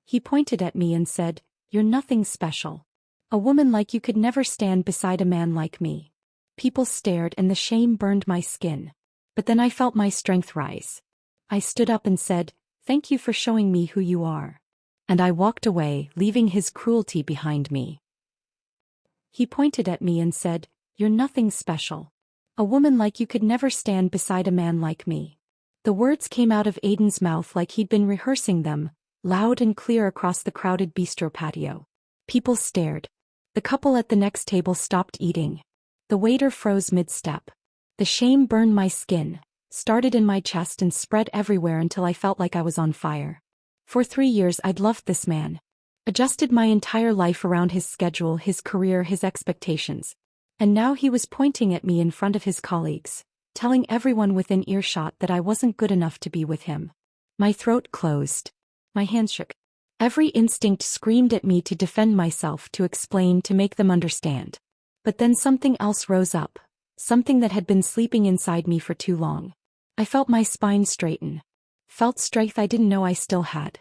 He pointed at me and said, "You're nothing special. A woman like you could never stand beside a man like me." People stared and the shame burned my skin. But then I felt my strength rise. I stood up and said, "Thank you for showing me who you are." And I walked away, leaving his cruelty behind me. He pointed at me and said, "You're nothing special. A woman like you could never stand beside a man like me." The words came out of Aiden's mouth like he'd been rehearsing them, loud and clear across the crowded bistro patio. People stared. The couple at the next table stopped eating. The waiter froze mid-step. The shame burned my skin, started in my chest and spread everywhere until I felt like I was on fire. For 3 years I'd loved this man. Adjusted my entire life around his schedule, his career, his expectations. And now he was pointing at me in front of his colleagues, telling everyone within earshot that I wasn't good enough to be with him. My throat closed. My hands shook. Every instinct screamed at me to defend myself, to explain, to make them understand. But then something else rose up, something that had been sleeping inside me for too long. I felt my spine straighten. Felt strength I didn't know I still had.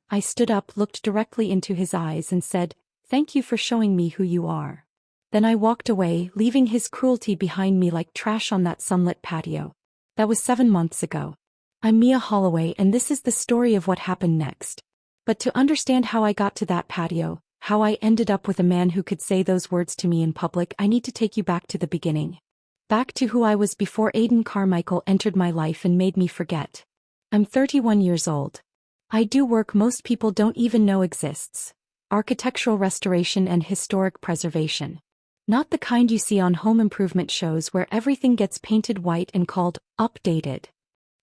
I stood up, looked directly into his eyes and said, "Thank you for showing me who you are." Then I walked away, leaving his cruelty behind me like trash on that sunlit patio. That was 7 months ago. I'm Mia Holloway and this is the story of what happened next. But to understand how I got to that patio, how I ended up with a man who could say those words to me in public, I need to take you back to the beginning. Back to who I was before Aiden Carmichael entered my life and made me forget. I'm 31 years old. I do work most people don't even know exists. Architectural restoration and historic preservation. Not the kind you see on home improvement shows where everything gets painted white and called updated.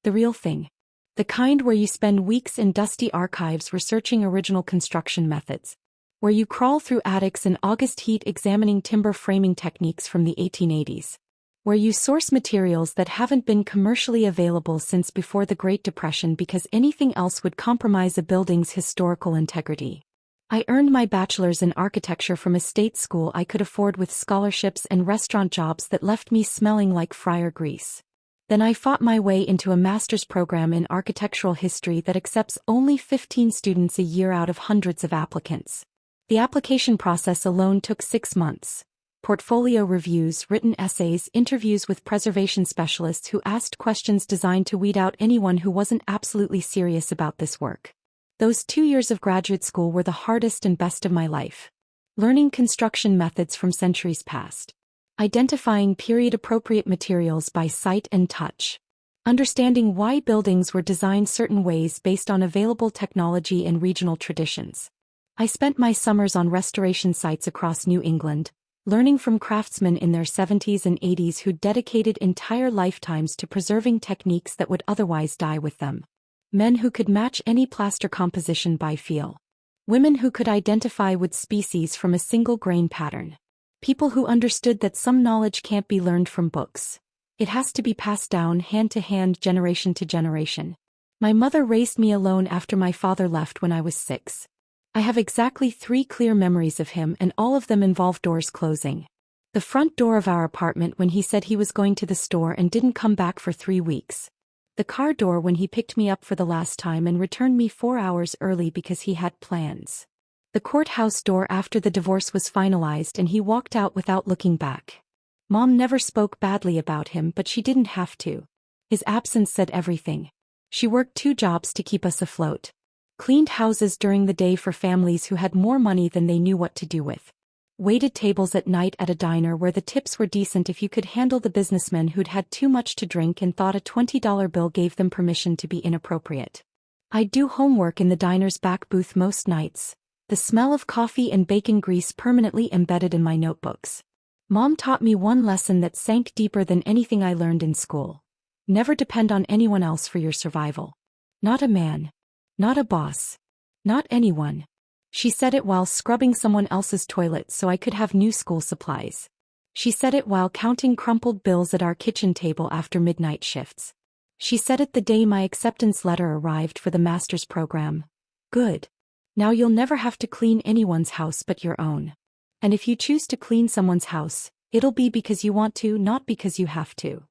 The real thing. The kind where you spend weeks in dusty archives researching original construction methods. Where you crawl through attics in August heat examining timber framing techniques from the 1880s. Where you source materials that haven't been commercially available since before the Great Depression because anything else would compromise a building's historical integrity. I earned my bachelor's in architecture from a state school I could afford with scholarships and restaurant jobs that left me smelling like fryer grease. Then I fought my way into a master's program in architectural history that accepts only 15 students a year out of hundreds of applicants. The application process alone took 6 months. Portfolio reviews, written essays, interviews with preservation specialists who asked questions designed to weed out anyone who wasn't absolutely serious about this work. Those 2 years of graduate school were the hardest and best of my life. Learning construction methods from centuries past. Identifying period-appropriate materials by sight and touch. Understanding why buildings were designed certain ways based on available technology and regional traditions. I spent my summers on restoration sites across New England, learning from craftsmen in their 70s and 80s who dedicated entire lifetimes to preserving techniques that would otherwise die with them. Men who could match any plaster composition by feel. Women who could identify wood species from a single grain pattern. People who understood that some knowledge can't be learned from books. It has to be passed down hand to hand, generation to generation. My mother raised me alone after my father left when I was 6. I have exactly 3 clear memories of him and all of them involve doors closing. The front door of our apartment when he said he was going to the store and didn't come back for 3 weeks. The car door when he picked me up for the last time and returned me 4 hours early because he had plans. The courthouse door after the divorce was finalized and he walked out without looking back. Mom never spoke badly about him, but she didn't have to. His absence said everything. She worked 2 jobs to keep us afloat. Cleaned houses during the day for families who had more money than they knew what to do with. Waited tables at night at a diner where the tips were decent if you could handle the businessmen who'd had too much to drink and thought a $20 bill gave them permission to be inappropriate. I'd do homework in the diner's back booth most nights, the smell of coffee and bacon grease permanently embedded in my notebooks. Mom taught me one lesson that sank deeper than anything I learned in school. Never depend on anyone else for your survival. Not a man. Not a boss. Not anyone. She said it while scrubbing someone else's toilet so I could have new school supplies. She said it while counting crumpled bills at our kitchen table after midnight shifts. She said it the day my acceptance letter arrived for the master's program. Good. Now you'll never have to clean anyone's house but your own. And if you choose to clean someone's house, it'll be because you want to, not because you have to.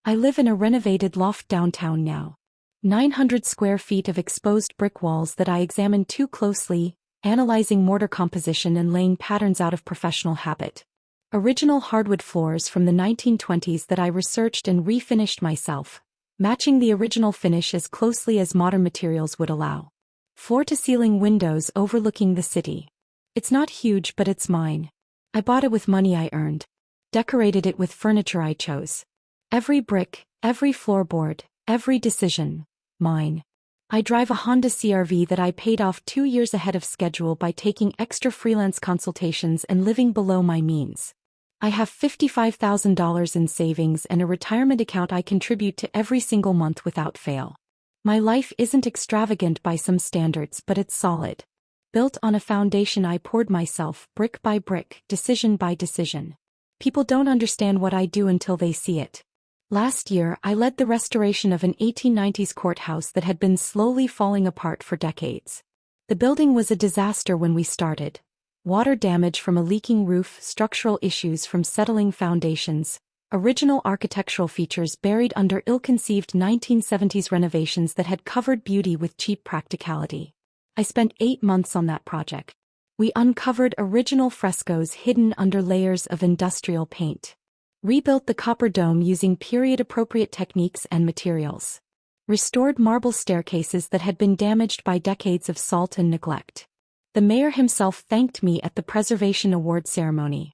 I live in a renovated loft downtown now. 900 square feet of exposed brick walls that I examined too closely, analyzing mortar composition and laying patterns out of professional habit. Original hardwood floors from the 1920s that I researched and refinished myself, matching the original finish as closely as modern materials would allow. Floor-to-ceiling windows overlooking the city. It's not huge, but it's mine. I bought it with money I earned. Decorated it with furniture I chose. Every brick, every floorboard, every decision, mine. I drive a Honda CR-V that I paid off 2 years ahead of schedule by taking extra freelance consultations and living below my means. I have $55,000 in savings and a retirement account I contribute to every single month without fail. My life isn't extravagant by some standards, but it's solid. Built on a foundation I poured myself, brick by brick, decision by decision. People don't understand what I do until they see it. Last year, I led the restoration of an 1890s courthouse that had been slowly falling apart for decades. The building was a disaster when we started. Water damage from a leaking roof, structural issues from settling foundations, original architectural features buried under ill-conceived 1970s renovations that had covered beauty with cheap practicality. I spent 8 months on that project. We uncovered original frescoes hidden under layers of industrial paint. Rebuilt the copper dome using period-appropriate techniques and materials. Restored marble staircases that had been damaged by decades of salt and neglect. The mayor himself thanked me at the Preservation Award ceremony.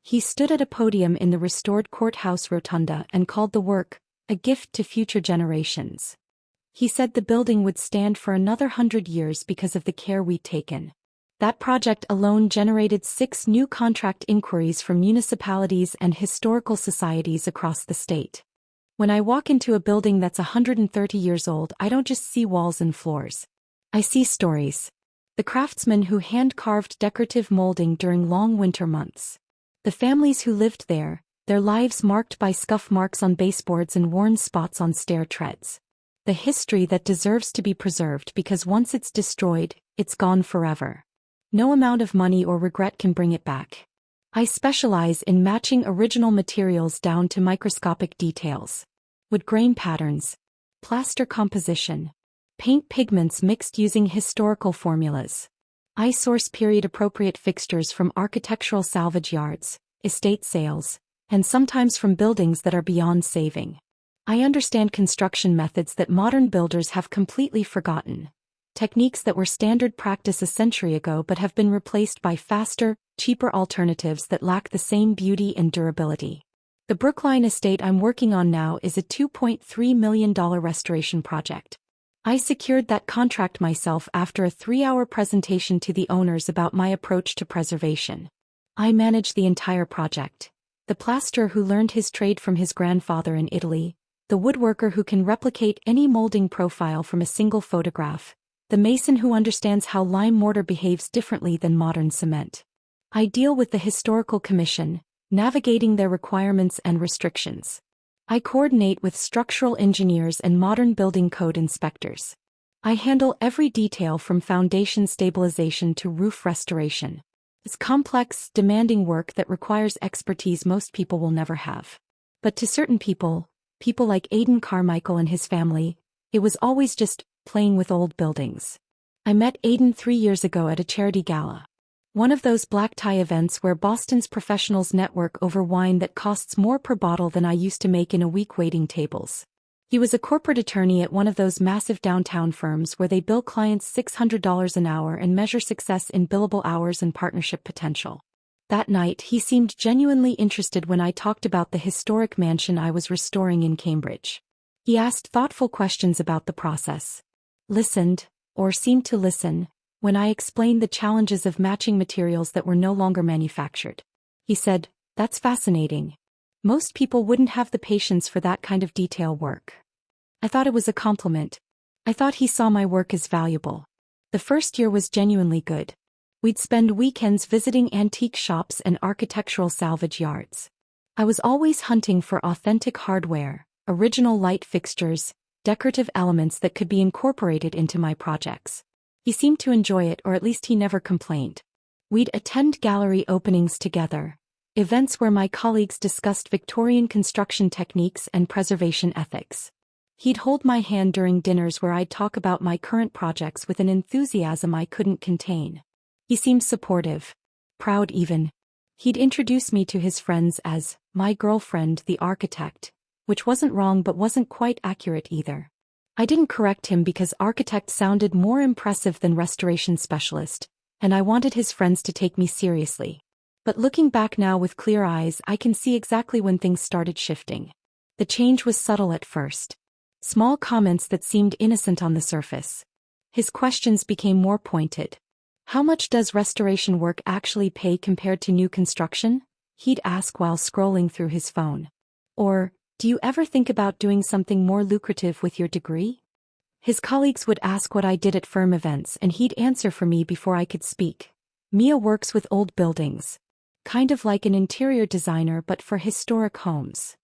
He stood at a podium in the restored courthouse rotunda and called the work a gift to future generations. He said the building would stand for another 100 years because of the care we'd taken. That project alone generated 6 new contract inquiries from municipalities and historical societies across the state. When I walk into a building that's 130 years old, I don't just see walls and floors. I see stories. The craftsmen who hand-carved decorative molding during long winter months. The families who lived there, their lives marked by scuff marks on baseboards and worn spots on stair treads. The history that deserves to be preserved because once it's destroyed, it's gone forever. No amount of money or regret can bring it back. I specialize in matching original materials down to microscopic details. Wood grain patterns, plaster composition, paint pigments mixed using historical formulas. I source period-appropriate fixtures from architectural salvage yards, estate sales, and sometimes from buildings that are beyond saving. I understand construction methods that modern builders have completely forgotten. Techniques that were standard practice a century ago but have been replaced by faster, cheaper alternatives that lack the same beauty and durability. The Brookline estate I'm working on now is a $2.3 million restoration project. I secured that contract myself after a 3-hour presentation to the owners about my approach to preservation. I managed the entire project. The plasterer who learned his trade from his grandfather in Italy, the woodworker who can replicate any molding profile from a single photograph, the mason who understands how lime mortar behaves differently than modern cement. I deal with the historical commission, navigating their requirements and restrictions. I coordinate with structural engineers and modern building code inspectors. I handle every detail from foundation stabilization to roof restoration. It's complex, demanding work that requires expertise most people will never have. But to certain people like Aidan Carmichael and his family, it was always just playing with old buildings. I met Aidan 3 years ago at a charity gala. One of those black tie events where Boston's professionals network over wine that costs more per bottle than I used to make in a week waiting tables. He was a corporate attorney at one of those massive downtown firms where they bill clients $600 an hour and measure success in billable hours and partnership potential. That night, he seemed genuinely interested when I talked about the historic mansion I was restoring in Cambridge. He asked thoughtful questions about the process. Listened, or seemed to listen, when I explained the challenges of matching materials that were no longer manufactured. He said, "That's fascinating. Most people wouldn't have the patience for that kind of detail work." I thought it was a compliment. I thought he saw my work as valuable. The first year was genuinely good. We'd spend weekends visiting antique shops and architectural salvage yards. I was always hunting for authentic hardware, original light fixtures, decorative elements that could be incorporated into my projects. He seemed to enjoy it, or at least he never complained. We'd attend gallery openings together, events where my colleagues discussed Victorian construction techniques and preservation ethics. He'd hold my hand during dinners where I'd talk about my current projects with an enthusiasm I couldn't contain. He seemed supportive, proud even. He'd introduce me to his friends as my girlfriend, the architect, which wasn't wrong but wasn't quite accurate either. I didn't correct him because architect sounded more impressive than restoration specialist, and I wanted his friends to take me seriously. But looking back now with clear eyes, I can see exactly when things started shifting. The change was subtle at first. Small comments that seemed innocent on the surface. His questions became more pointed. How much does restoration work actually pay compared to new construction? He'd ask while scrolling through his phone. Or, do you ever think about doing something more lucrative with your degree? His colleagues would ask what I did at firm events and he'd answer for me before I could speak. Mia works with old buildings. Kind of like an interior designer but for historic homes.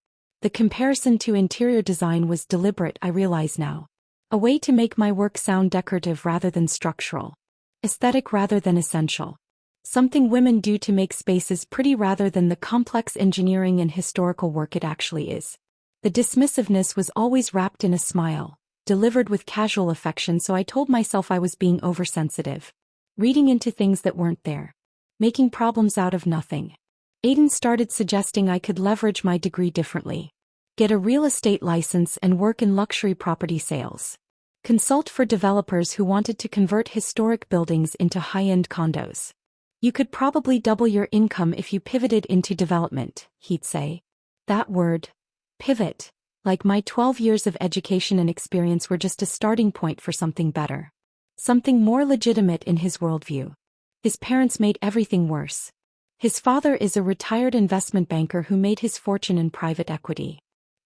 The comparison to interior design was deliberate, I realize now. A way to make my work sound decorative rather than structural. Aesthetic rather than essential. Something women do to make spaces pretty rather than the complex engineering and historical work it actually is. The dismissiveness was always wrapped in a smile, delivered with casual affection, so I told myself I was being oversensitive. Reading into things that weren't there. Making problems out of nothing. Aiden started suggesting I could leverage my degree differently. Get a real estate license and work in luxury property sales. Consult for developers who wanted to convert historic buildings into high-end condos. You could probably double your income if you pivoted into development, he'd say. That word, pivot, like my 12 years of education and experience were just a starting point for something better. Something more legitimate in his worldview. His parents made everything worse. His father is a retired investment banker who made his fortune in private equity.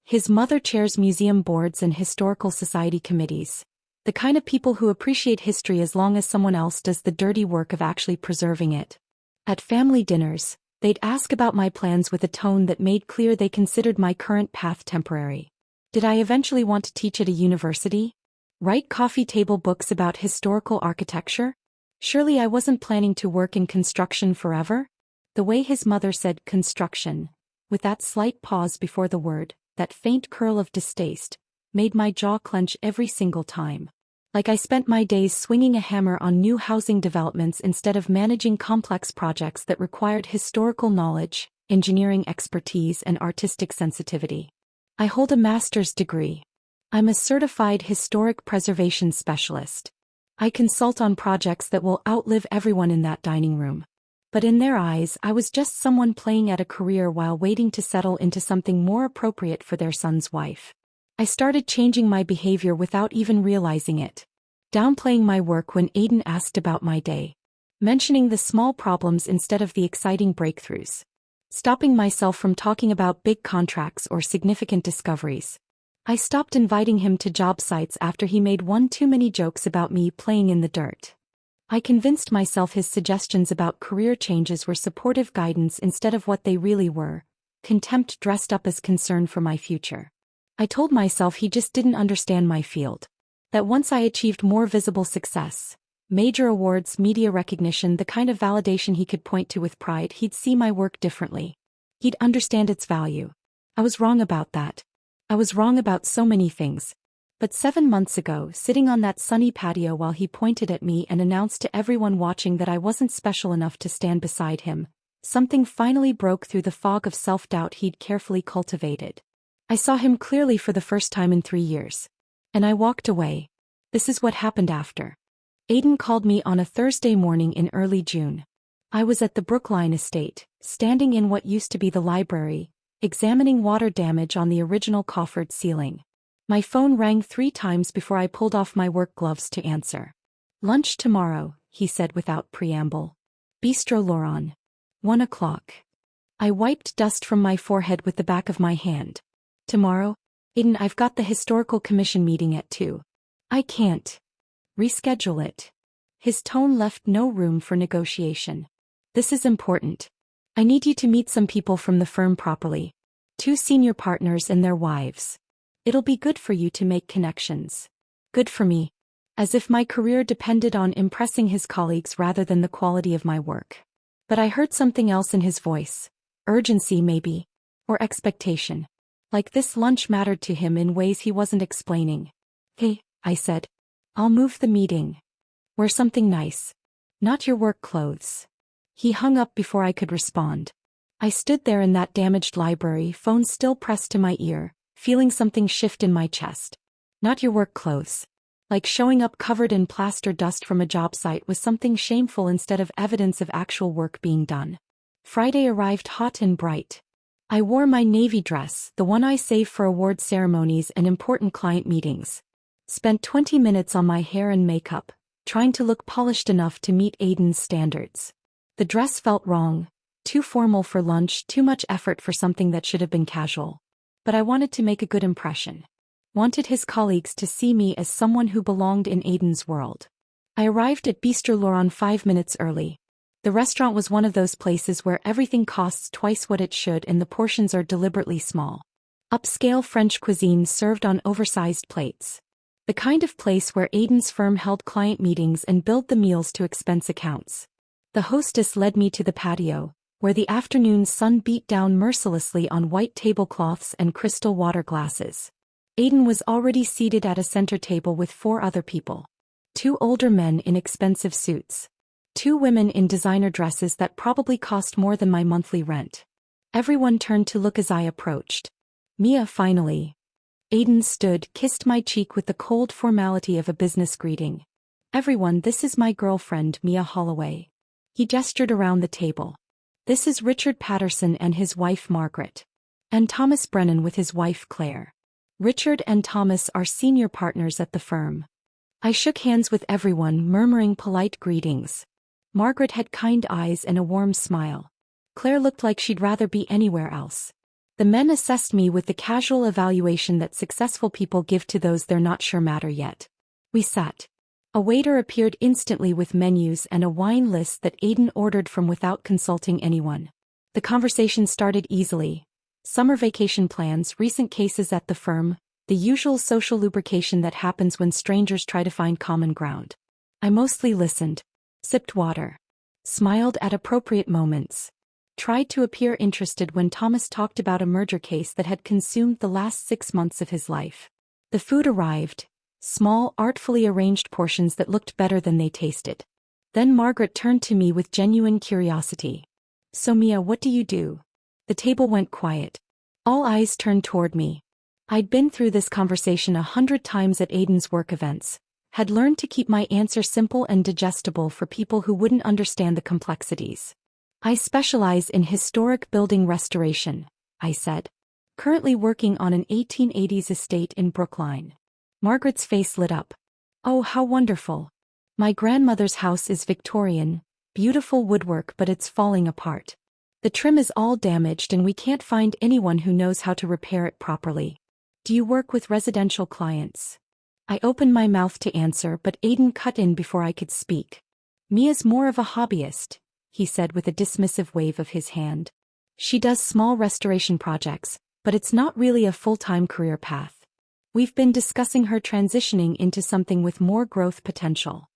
His mother chairs museum boards and historical society committees. The kind of people who appreciate history as long as someone else does the dirty work of actually preserving it. At family dinners, they'd ask about my plans with a tone that made clear they considered my current path temporary. Did I eventually want to teach at a university? Write coffee table books about historical architecture? Surely I wasn't planning to work in construction forever? The way his mother said construction, with that slight pause before the word, that faint curl of distaste, made my jaw clench every single time. Like I spent my days swinging a hammer on new housing developments instead of managing complex projects that required historical knowledge, engineering expertise, and artistic sensitivity. I hold a master's degree. I'm a certified historic preservation specialist. I consult on projects that will outlive everyone in that dining room. But in their eyes, I was just someone playing at a career while waiting to settle into something more appropriate for their son's wife. I started changing my behavior without even realizing it. Downplaying my work when Aiden asked about my day. Mentioning the small problems instead of the exciting breakthroughs. Stopping myself from talking about big contracts or significant discoveries. I stopped inviting him to job sites after he made one too many jokes about me playing in the dirt. I convinced myself his suggestions about career changes were supportive guidance instead of what they really were, contempt dressed up as concern for my future. I told myself he just didn't understand my field. That once I achieved more visible success, major awards, media recognition, the kind of validation he could point to with pride, he'd see my work differently. He'd understand its value. I was wrong about that. I was wrong about so many things. But 7 months ago, sitting on that sunny patio while he pointed at me and announced to everyone watching that I wasn't special enough to stand beside him, something finally broke through the fog of self-doubt he'd carefully cultivated. I saw him clearly for the first time in 3 years. And I walked away. This is what happened after. Aiden called me on a Thursday morning in early June. I was at the Brookline estate, standing in what used to be the library, examining water damage on the original coffered ceiling. My phone rang 3 times before I pulled off my work gloves to answer. Lunch tomorrow, he said without preamble. Bistro Laurent. 1 o'clock. I wiped dust from my forehead with the back of my hand. Tomorrow? Aiden, I've got the historical commission meeting at 2. I can't. Reschedule it. His tone left no room for negotiation. This is important. I need you to meet some people from the firm properly. 2 senior partners and their wives. It'll be good for you to make connections. Good for me. As if my career depended on impressing his colleagues rather than the quality of my work. But I heard something else in his voice. Urgency maybe. Or expectation. Like this lunch mattered to him in ways he wasn't explaining. "Hey," I said. "I'll move the meeting. Wear something nice. Not your work clothes." He hung up before I could respond. I stood there in that damaged library, phone still pressed to my ear, feeling something shift in my chest. Not your work clothes. Like showing up covered in plaster dust from a job site was something shameful instead of evidence of actual work being done. Friday arrived hot and bright. I wore my navy dress, the one I save for award ceremonies and important client meetings. Spent 20 minutes on my hair and makeup, trying to look polished enough to meet Aiden's standards. The dress felt wrong, too formal for lunch, too much effort for something that should have been casual. But I wanted to make a good impression. Wanted his colleagues to see me as someone who belonged in Aiden's world. I arrived at Bistro Laurent 5 minutes early. The restaurant was one of those places where everything costs twice what it should and the portions are deliberately small. Upscale French cuisine served on oversized plates. The kind of place where Aiden's firm held client meetings and billed the meals to expense accounts. The hostess led me to the patio, where the afternoon sun beat down mercilessly on white tablecloths and crystal water glasses. Aiden was already seated at a center table with 4 other people. 2 older men in expensive suits. 2 women in designer dresses that probably cost more than my monthly rent. Everyone turned to look as I approached. Mia finally. Aiden stood, kissed my cheek with the cold formality of a business greeting. "Everyone, this is my girlfriend, Mia Holloway." He gestured around the table. "This is Richard Patterson and his wife Margaret. And Thomas Brennan with his wife Claire. Richard and Thomas are senior partners at the firm." I shook hands with everyone, murmuring polite greetings. Margaret had kind eyes and a warm smile. Claire looked like she'd rather be anywhere else. The men assessed me with the casual evaluation that successful people give to those they're not sure matter yet. We sat. A waiter appeared instantly with menus and a wine list that Aiden ordered from without consulting anyone. The conversation started easily. Summer vacation plans, recent cases at the firm, the usual social lubrication that happens when strangers try to find common ground. I mostly listened. Sipped water. Smiled at appropriate moments. Tried to appear interested when Thomas talked about a murder case that had consumed the last 6 months of his life. The food arrived. Small, artfully arranged portions that looked better than they tasted. Then Margaret turned to me with genuine curiosity. "So Mia, what do you do?" The table went quiet. All eyes turned toward me. I'd been through this conversation 100 times at Aiden's work events. Had learned to keep my answer simple and digestible for people who wouldn't understand the complexities. "I specialize in historic building restoration," I said. "Currently working on an 1880s estate in Brookline." Margaret's face lit up. "Oh, how wonderful. My grandmother's house is Victorian, beautiful woodwork, but it's falling apart. The trim is all damaged and we can't find anyone who knows how to repair it properly. Do you work with residential clients?" I opened my mouth to answer, but Aiden cut in before I could speak. "Mia's more of a hobbyist," he said with a dismissive wave of his hand. "She does small restoration projects, but it's not really a full-time career path. We've been discussing her transitioning into something with more growth potential."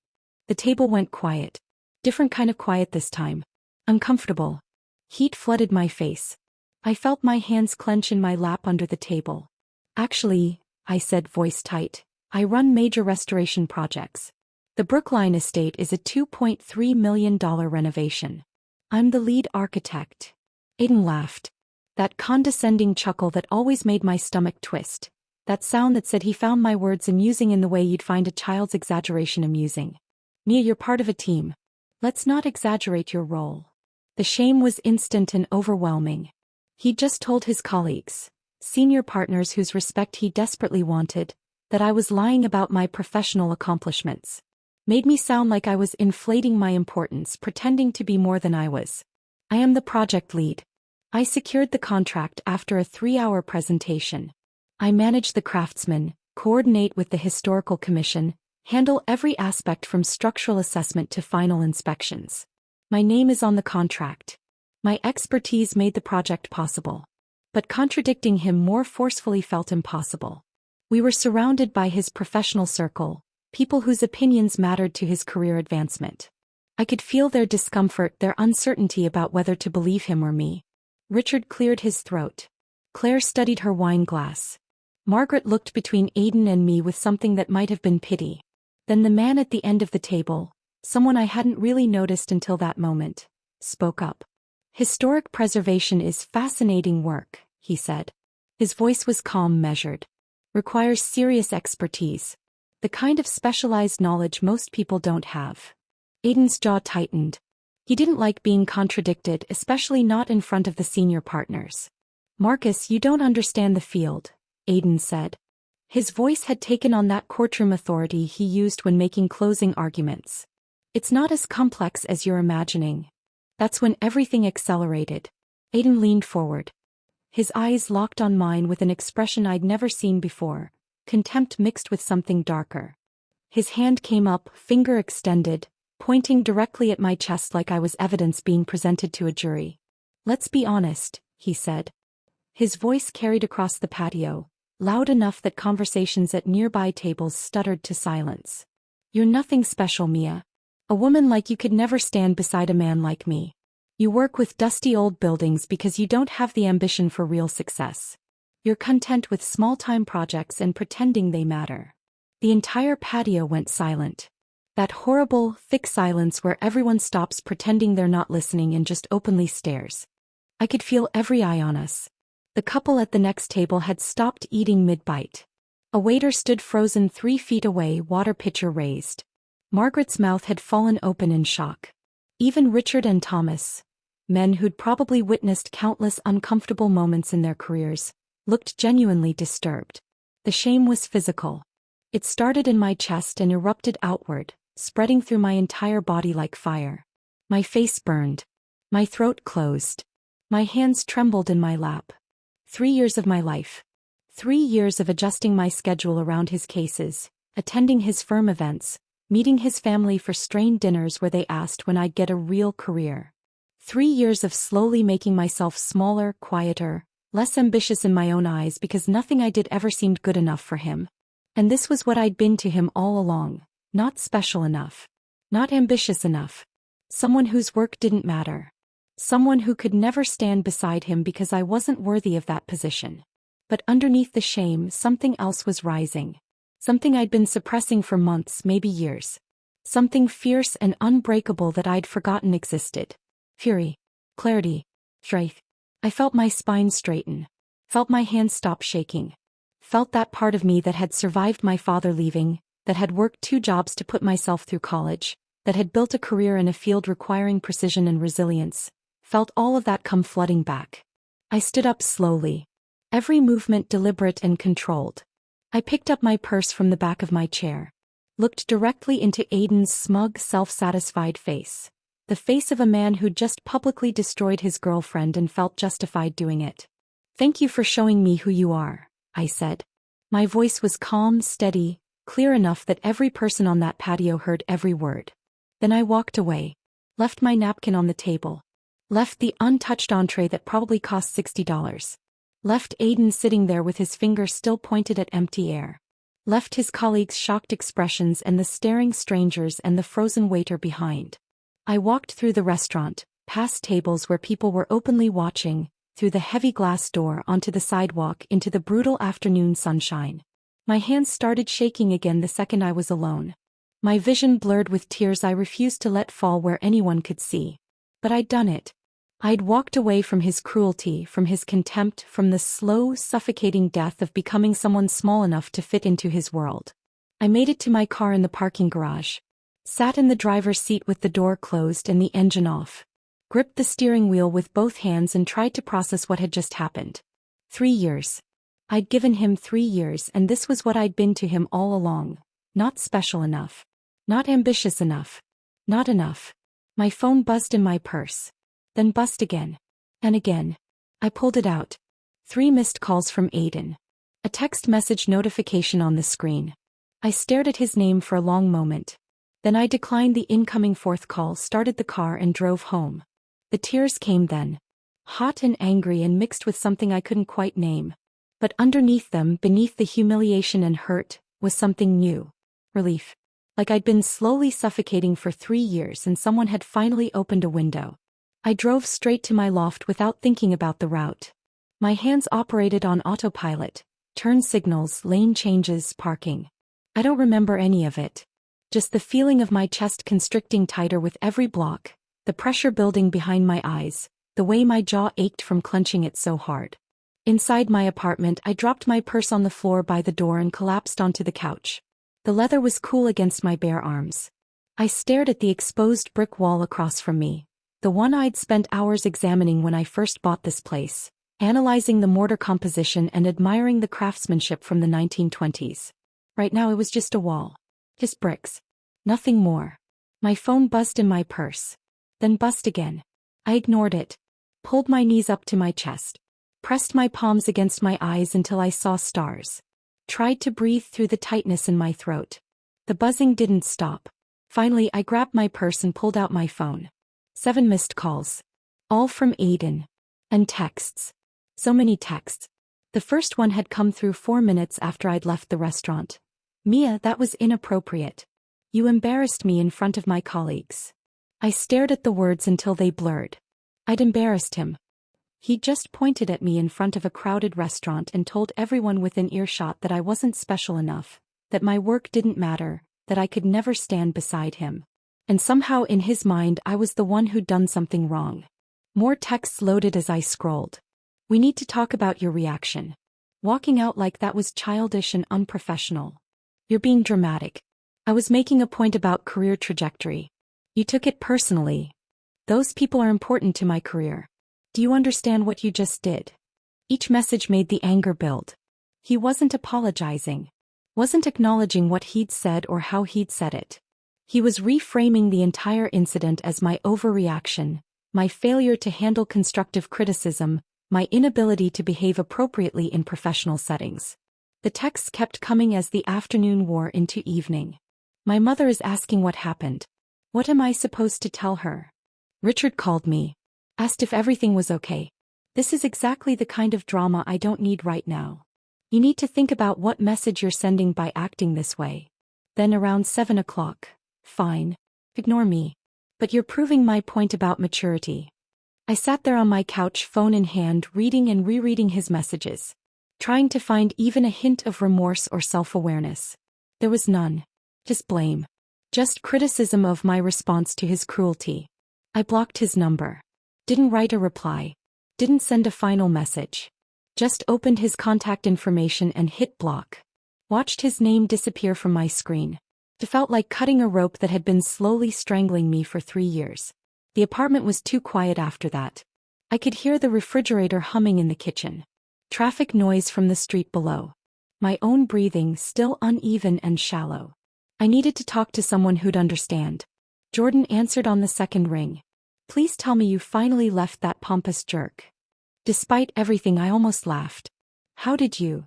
The table went quiet. Different kind of quiet this time. Uncomfortable. Heat flooded my face. I felt my hands clench in my lap under the table. "Actually," I said, voice tight, "I run major restoration projects. The Brookline estate is a $2.3 million renovation. I'm the lead architect." Aiden laughed. That condescending chuckle that always made my stomach twist. That sound that said he found my words amusing in the way you'd find a child's exaggeration amusing. "Mia, you're part of a team. Let's not exaggerate your role." The shame was instant and overwhelming. He'd just told his colleagues, senior partners whose respect he desperately wanted, that I was lying about my professional accomplishments. Made me sound like I was inflating my importance, pretending to be more than I was. "I am the project lead. I secured the contract after a 3-hour presentation. I manage the craftsmen, coordinate with the historical commission, handle every aspect from structural assessment to final inspections. My name is on the contract. My expertise made the project possible." But contradicting him more forcefully felt impossible. We were surrounded by his professional circle, people whose opinions mattered to his career advancement. I could feel their discomfort, their uncertainty about whether to believe him or me. Richard cleared his throat. Claire studied her wine glass. Margaret looked between Aidan and me with something that might have been pity. Then the man at the end of the table, someone I hadn't really noticed until that moment, spoke up. Historic preservation is fascinating work, he said. His voice was calm, measured. Requires serious expertise. The kind of specialized knowledge most people don't have. Aidan's jaw tightened. He didn't like being contradicted, especially not in front of the senior partners. Marcus, you don't understand the field, Aidan said. His voice had taken on that courtroom authority he used when making closing arguments. It's not as complex as you're imagining. That's when everything accelerated. Aidan leaned forward. His eyes locked on mine with an expression I'd never seen before, contempt mixed with something darker. His hand came up, finger extended, pointing directly at my chest like I was evidence being presented to a jury. Let's be honest, he said. His voice carried across the patio, loud enough that conversations at nearby tables stuttered to silence. You're nothing special, Mia. A woman like you could never stand beside a man like me. You work with dusty old buildings because you don't have the ambition for real success. You're content with small-time projects and pretending they matter. The entire patio went silent. That horrible, thick silence where everyone stops pretending they're not listening and just openly stares. I could feel every eye on us. The couple at the next table had stopped eating mid-bite. A waiter stood frozen 3 feet away, water pitcher raised. Margaret's mouth had fallen open in shock. Even Richard and Thomas, men who'd probably witnessed countless uncomfortable moments in their careers, looked genuinely disturbed. The shame was physical. It started in my chest and erupted outward, spreading through my entire body like fire. My face burned. My throat closed. My hands trembled in my lap. 3 years of my life. 3 years of adjusting my schedule around his cases, attending his firm events, meeting his family for strained dinners where they asked when I'd get a real career. 3 years of slowly making myself smaller, quieter, less ambitious in my own eyes because nothing I did ever seemed good enough for him. And this was what I'd been to him all along, not special enough. Not ambitious enough. Someone whose work didn't matter. Someone who could never stand beside him because I wasn't worthy of that position. But underneath the shame, something else was rising. Something I'd been suppressing for months, maybe years. Something fierce and unbreakable that I'd forgotten existed. Fury. Clarity. Strength. I felt my spine straighten. Felt my hands stop shaking. Felt that part of me that had survived my father leaving, that had worked 2 jobs to put myself through college, that had built a career in a field requiring precision and resilience. Felt all of that come flooding back. I stood up slowly. Every movement deliberate and controlled. I picked up my purse from the back of my chair. Looked directly into Aidan's smug, self-satisfied face. The face of a man who'd just publicly destroyed his girlfriend and felt justified doing it. Thank you for showing me who you are, I said. My voice was calm, steady, clear enough that every person on that patio heard every word. Then I walked away. Left my napkin on the table. Left the untouched entree that probably cost $60. Left Aidan sitting there with his finger still pointed at empty air. Left his colleagues' shocked expressions and the staring strangers and the frozen waiter behind. I walked through the restaurant, past tables where people were openly watching, through the heavy glass door onto the sidewalk into the brutal afternoon sunshine. My hands started shaking again the second I was alone. My vision blurred with tears I refused to let fall where anyone could see. But I'd done it. I'd walked away from his cruelty, from his contempt, from the slow, suffocating death of becoming someone small enough to fit into his world. I made it to my car in the parking garage. Sat in the driver's seat with the door closed and the engine off. Gripped the steering wheel with both hands and tried to process what had just happened. 3 years. I'd given him 3 years and this was what I'd been to him all along. Not special enough. Not ambitious enough. Not enough. My phone buzzed in my purse. Then buzzed again. And again. I pulled it out. 3 missed calls from Aidan. A text message notification on the screen. I stared at his name for a long moment. Then I declined the incoming 4th call, started the car and drove home. The tears came then. Hot and angry and mixed with something I couldn't quite name. But underneath them, beneath the humiliation and hurt, was something new. Relief. Like I'd been slowly suffocating for 3 years and someone had finally opened a window. I drove straight to my loft without thinking about the route. My hands operated on autopilot, turn signals, lane changes, parking. I don't remember any of it. Just the feeling of my chest constricting tighter with every block, the pressure building behind my eyes, the way my jaw ached from clenching it so hard. Inside my apartment, I dropped my purse on the floor by the door and collapsed onto the couch. The leather was cool against my bare arms. I stared at the exposed brick wall across from me, the one I'd spent hours examining when I first bought this place, analyzing the mortar composition and admiring the craftsmanship from the 1920s. Right now it was just a wall. Just bricks. Nothing more. My phone buzzed in my purse. Then buzzed again. I ignored it. Pulled my knees up to my chest. Pressed my palms against my eyes until I saw stars. Tried to breathe through the tightness in my throat. The buzzing didn't stop. Finally, I grabbed my purse and pulled out my phone. 7 missed calls. All from Aiden. And texts. So many texts. The first one had come through 4 minutes after I'd left the restaurant. Mia, that was inappropriate. You embarrassed me in front of my colleagues. I stared at the words until they blurred. I'd embarrassed him. He just pointed at me in front of a crowded restaurant and told everyone within earshot that I wasn't special enough, that my work didn't matter, that I could never stand beside him. And somehow in his mind I was the one who'd done something wrong. More texts loaded as I scrolled. We need to talk about your reaction. Walking out like that was childish and unprofessional. You're being dramatic. I was making a point about career trajectory. You took it personally. Those people are important to my career. Do you understand what you just did? Each message made the anger build. He wasn't apologizing. Wasn't acknowledging what he'd said or how he'd said it. He was reframing the entire incident as my overreaction, my failure to handle constructive criticism, my inability to behave appropriately in professional settings. The texts kept coming as the afternoon wore into evening. My mother is asking what happened. What am I supposed to tell her? Richard called me. Asked if everything was okay. This is exactly the kind of drama I don't need right now. You need to think about what message you're sending by acting this way. Then around 7 o'clock. Fine. Ignore me. But you're proving my point about maturity. I sat there on my couch, phone in hand, reading and rereading his messages. Trying to find even a hint of remorse or self-awareness. There was none. Just blame. Just criticism of my response to his cruelty. I blocked his number. Didn't write a reply. Didn't send a final message. Just opened his contact information and hit block. Watched his name disappear from my screen. It felt like cutting a rope that had been slowly strangling me for 3 years. The apartment was too quiet after that. I could hear the refrigerator humming in the kitchen. Traffic noise from the street below. My own breathing still uneven and shallow. I needed to talk to someone who'd understand. Jordan answered on the second ring. Please tell me you finally left that pompous jerk. Despite everything, I almost laughed. How did you?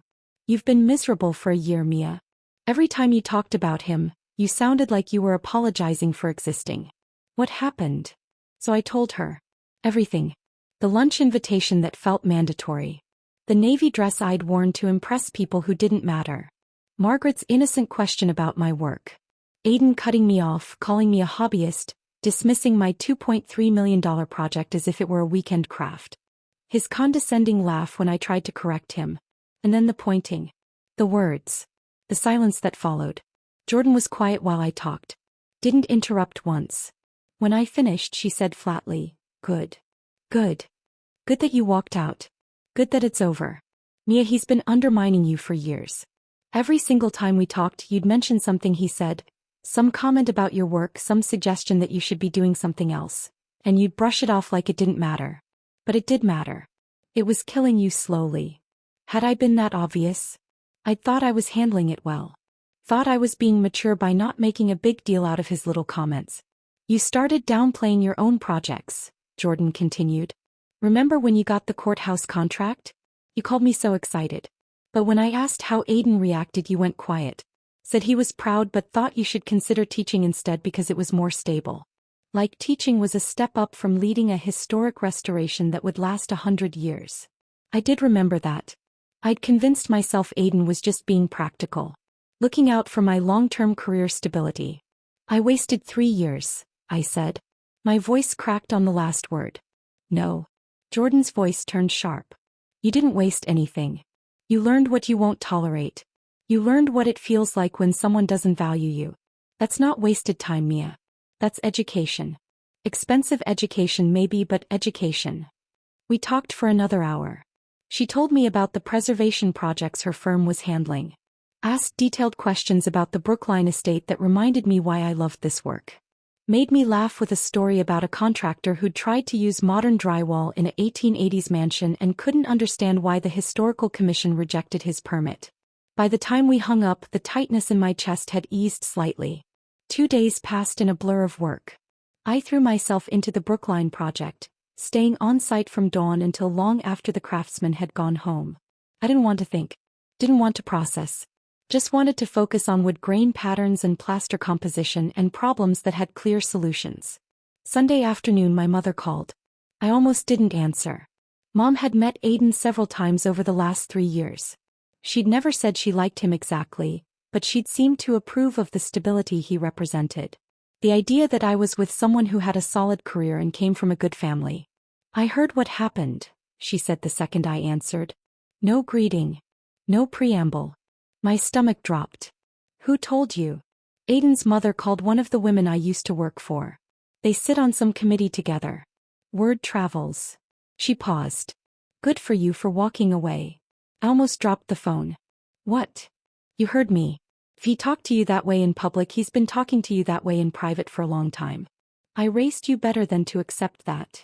You've been miserable for a year, Mia. Every time you talked about him, you sounded like you were apologizing for existing. What happened? So I told her. Everything. The lunch invitation that felt mandatory. The navy dress I'd worn to impress people who didn't matter. Margaret's innocent question about my work. Aiden cutting me off, calling me a hobbyist, dismissing my $2.3 million project as if it were a weekend craft. His condescending laugh when I tried to correct him. And then the pointing. The words. The silence that followed. Jordan was quiet while I talked. Didn't interrupt once. When I finished, she said flatly, Good. Good. Good that you walked out. Good that it's over. Mia, he's been undermining you for years. Every single time we talked, you'd mention something he said, some comment about your work, some suggestion that you should be doing something else, and you'd brush it off like it didn't matter. But it did matter. It was killing you slowly. Had I been that obvious? I'd thought I was handling it well. Thought I was being mature by not making a big deal out of his little comments. You started downplaying your own projects, Jordan continued. Remember when you got the courthouse contract? You called me so excited. But when I asked how Aiden reacted, you went quiet. Said he was proud but thought you should consider teaching instead because it was more stable. Like teaching was a step up from leading a historic restoration that would last 100 years. I did remember that. I'd convinced myself Aiden was just being practical. Looking out for my long-term career stability. I wasted 3 years, I said. My voice cracked on the last word. No. Jordan's voice turned sharp. You didn't waste anything. You learned what you won't tolerate. You learned what it feels like when someone doesn't value you. That's not wasted time, Mia. That's education. Expensive education maybe, but education. We talked for another hour. She told me about the preservation projects her firm was handling. Asked detailed questions about the Brookline estate that reminded me why I loved this work. Made me laugh with a story about a contractor who'd tried to use modern drywall in a 1880s mansion and couldn't understand why the Historical Commission rejected his permit. By the time we hung up, the tightness in my chest had eased slightly. 2 days passed in a blur of work. I threw myself into the Brookline project, staying on site from dawn until long after the craftsmen had gone home. I didn't want to think. Didn't want to process. Just wanted to focus on wood grain patterns and plaster composition and problems that had clear solutions. Sunday afternoon my mother called. I almost didn't answer. Mom had met Aiden several times over the last 3 years. She'd never said she liked him exactly, but she'd seemed to approve of the stability he represented. The idea that I was with someone who had a solid career and came from a good family. I heard what happened, she said the second I answered. No greeting. No preamble. My stomach dropped. Who told you? Aiden's mother called one of the women I used to work for. They sit on some committee together. Word travels. She paused. Good for you for walking away. I almost dropped the phone. What? You heard me. If he talked to you that way in public, he's been talking to you that way in private for a long time. I raised you better than to accept that.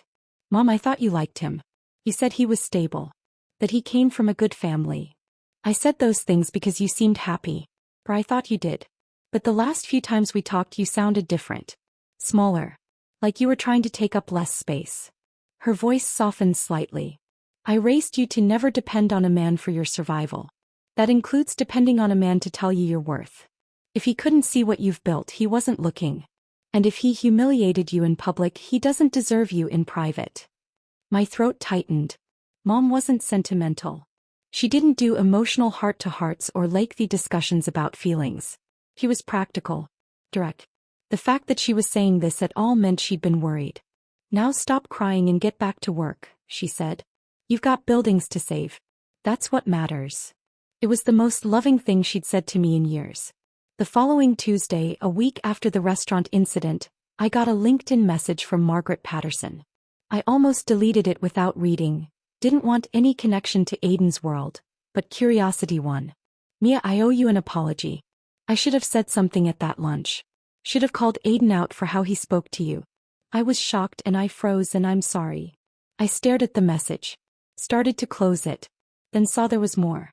Mom, I thought you liked him. You said he was stable. That he came from a good family. I said those things because you seemed happy. Or I thought you did. But the last few times we talked you sounded different. Smaller. Like you were trying to take up less space. Her voice softened slightly. I raised you to never depend on a man for your survival. That includes depending on a man to tell you your worth. If he couldn't see what you've built, he wasn't looking. And if he humiliated you in public, he doesn't deserve you in private. My throat tightened. Mom wasn't sentimental. She didn't do emotional heart-to-hearts or lengthy discussions about feelings. She was practical. Direct. The fact that she was saying this at all meant she'd been worried. Now stop crying and get back to work, she said. You've got buildings to save. That's what matters. It was the most loving thing she'd said to me in years. The following Tuesday, a week after the restaurant incident, I got a LinkedIn message from Margaret Patterson. I almost deleted it without reading. Didn't want any connection to Aiden's world, but curiosity won. Mia, I owe you an apology. I should have said something at that lunch. Should have called Aiden out for how he spoke to you. I was shocked and I froze and I'm sorry. I stared at the message. Started to close it. Then saw there was more.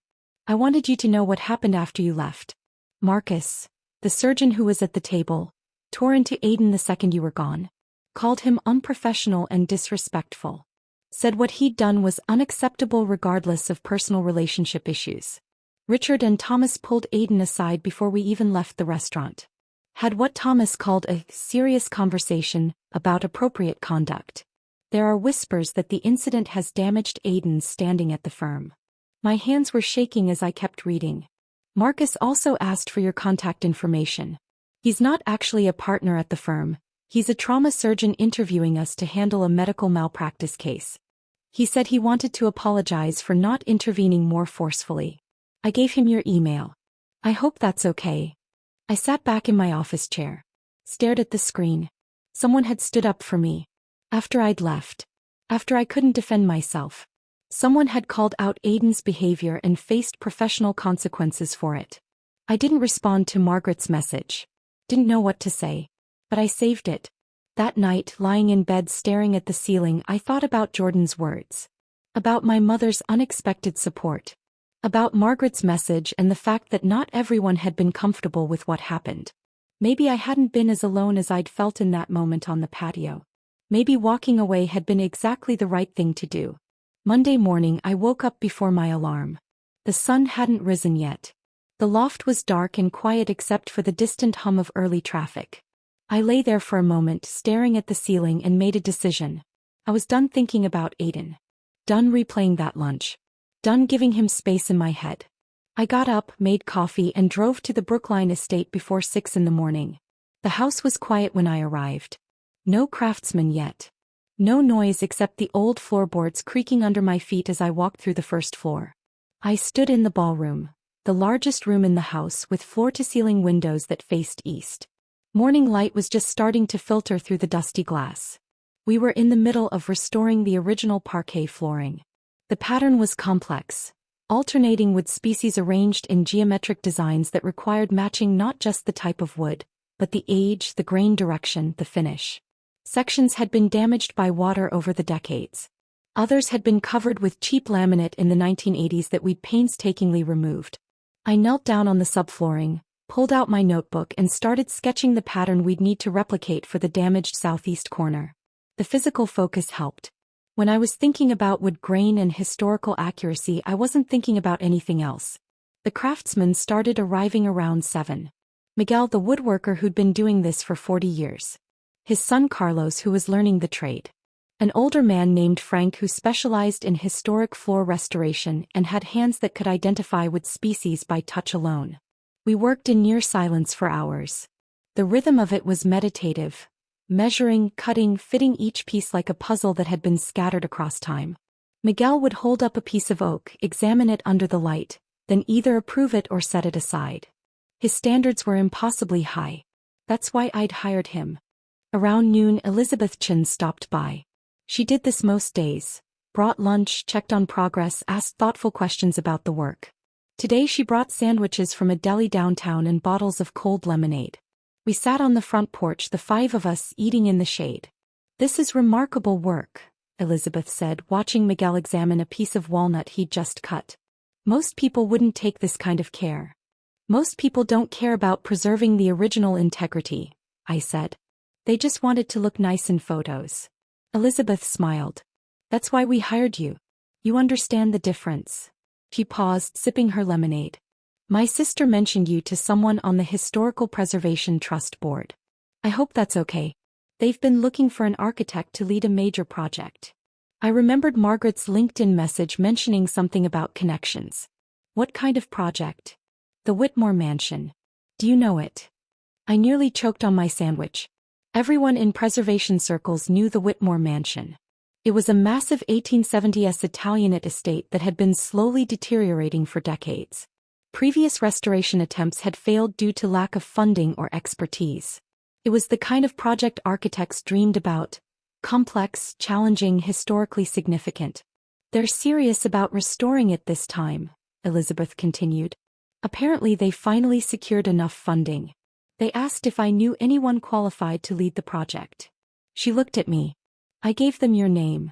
I wanted you to know what happened after you left. Marcus, the surgeon who was at the table, tore into Aiden the second you were gone. Called him unprofessional and disrespectful. Said what he'd done was unacceptable regardless of personal relationship issues. Richard and Thomas pulled Aiden aside before we even left the restaurant. Had what Thomas called a serious conversation about appropriate conduct. There are whispers that the incident has damaged Aiden's standing at the firm. My hands were shaking as I kept reading. Marcus also asked for your contact information. He's not actually a partner at the firm. He's a trauma surgeon interviewing us to handle a medical malpractice case. He said he wanted to apologize for not intervening more forcefully. I gave him your email. I hope that's okay. I sat back in my office chair. Stared at the screen. Someone had stood up for me. After I'd left. After I couldn't defend myself. Someone had called out Aiden's behavior and faced professional consequences for it. I didn't respond to Margaret's message. Didn't know what to say. But I saved it. That night, lying in bed staring at the ceiling, I thought about Jordan's words. About my mother's unexpected support. About Margaret's message and the fact that not everyone had been comfortable with what happened. Maybe I hadn't been as alone as I'd felt in that moment on the patio. Maybe walking away had been exactly the right thing to do. Monday morning I woke up before my alarm. The sun hadn't risen yet. The loft was dark and quiet except for the distant hum of early traffic. I lay there for a moment staring at the ceiling and made a decision. I was done thinking about Aiden. Done replaying that lunch. Done giving him space in my head. I got up, made coffee and drove to the Brookline estate before 6 in the morning. The house was quiet when I arrived. No craftsmen yet. No noise except the old floorboards creaking under my feet as I walked through the first floor. I stood in the ballroom, the largest room in the house with floor-to-ceiling windows that faced east. Morning light was just starting to filter through the dusty glass. We were in the middle of restoring the original parquet flooring. The pattern was complex, alternating wood species arranged in geometric designs that required matching not just the type of wood, but the age, the grain direction, the finish. Sections had been damaged by water over the decades. Others had been covered with cheap laminate in the 1980s that we'd painstakingly removed. I knelt down on the subflooring, pulled out my notebook and started sketching the pattern we'd need to replicate for the damaged southeast corner. The physical focus helped. When I was thinking about wood grain and historical accuracy, I wasn't thinking about anything else. The craftsmen started arriving around 7. Miguel, the woodworker who'd been doing this for 40 years. His son Carlos, who was learning the trade. An older man named Frank who specialized in historic floor restoration and had hands that could identify wood species by touch alone. We worked in near silence for hours. The rhythm of it was meditative, measuring, cutting, fitting each piece like a puzzle that had been scattered across time. Miguel would hold up a piece of oak, examine it under the light, then either approve it or set it aside. His standards were impossibly high. That's why I'd hired him. Around noon, Elizabeth Chin stopped by. She did this most days. Brought lunch, checked on progress, asked thoughtful questions about the work. Today she brought sandwiches from a deli downtown and bottles of cold lemonade. We sat on the front porch, the 5 of us, eating in the shade. "This is remarkable work," Elizabeth said, watching Miguel examine a piece of walnut he'd just cut. "Most people wouldn't take this kind of care. Most people don't care about preserving the original integrity," I said. "They just want it to look nice in photos." Elizabeth smiled. "That's why we hired you. You understand the difference." She paused, sipping her lemonade. "My sister mentioned you to someone on the Historical Preservation Trust board. I hope that's okay. They've been looking for an architect to lead a major project." I remembered Margaret's LinkedIn message mentioning something about connections. "What kind of project?" "The Whitmore Mansion. Do you know it?" I nearly choked on my sandwich. Everyone in preservation circles knew the Whitmore Mansion. It was a massive 1870s Italianate estate that had been slowly deteriorating for decades. Previous restoration attempts had failed due to lack of funding or expertise. It was the kind of project architects dreamed about: complex, challenging, historically significant. "They're serious about restoring it this time," Elizabeth continued. "Apparently they finally secured enough funding. They asked if I knew anyone qualified to lead the project." She looked at me. "I gave them your name."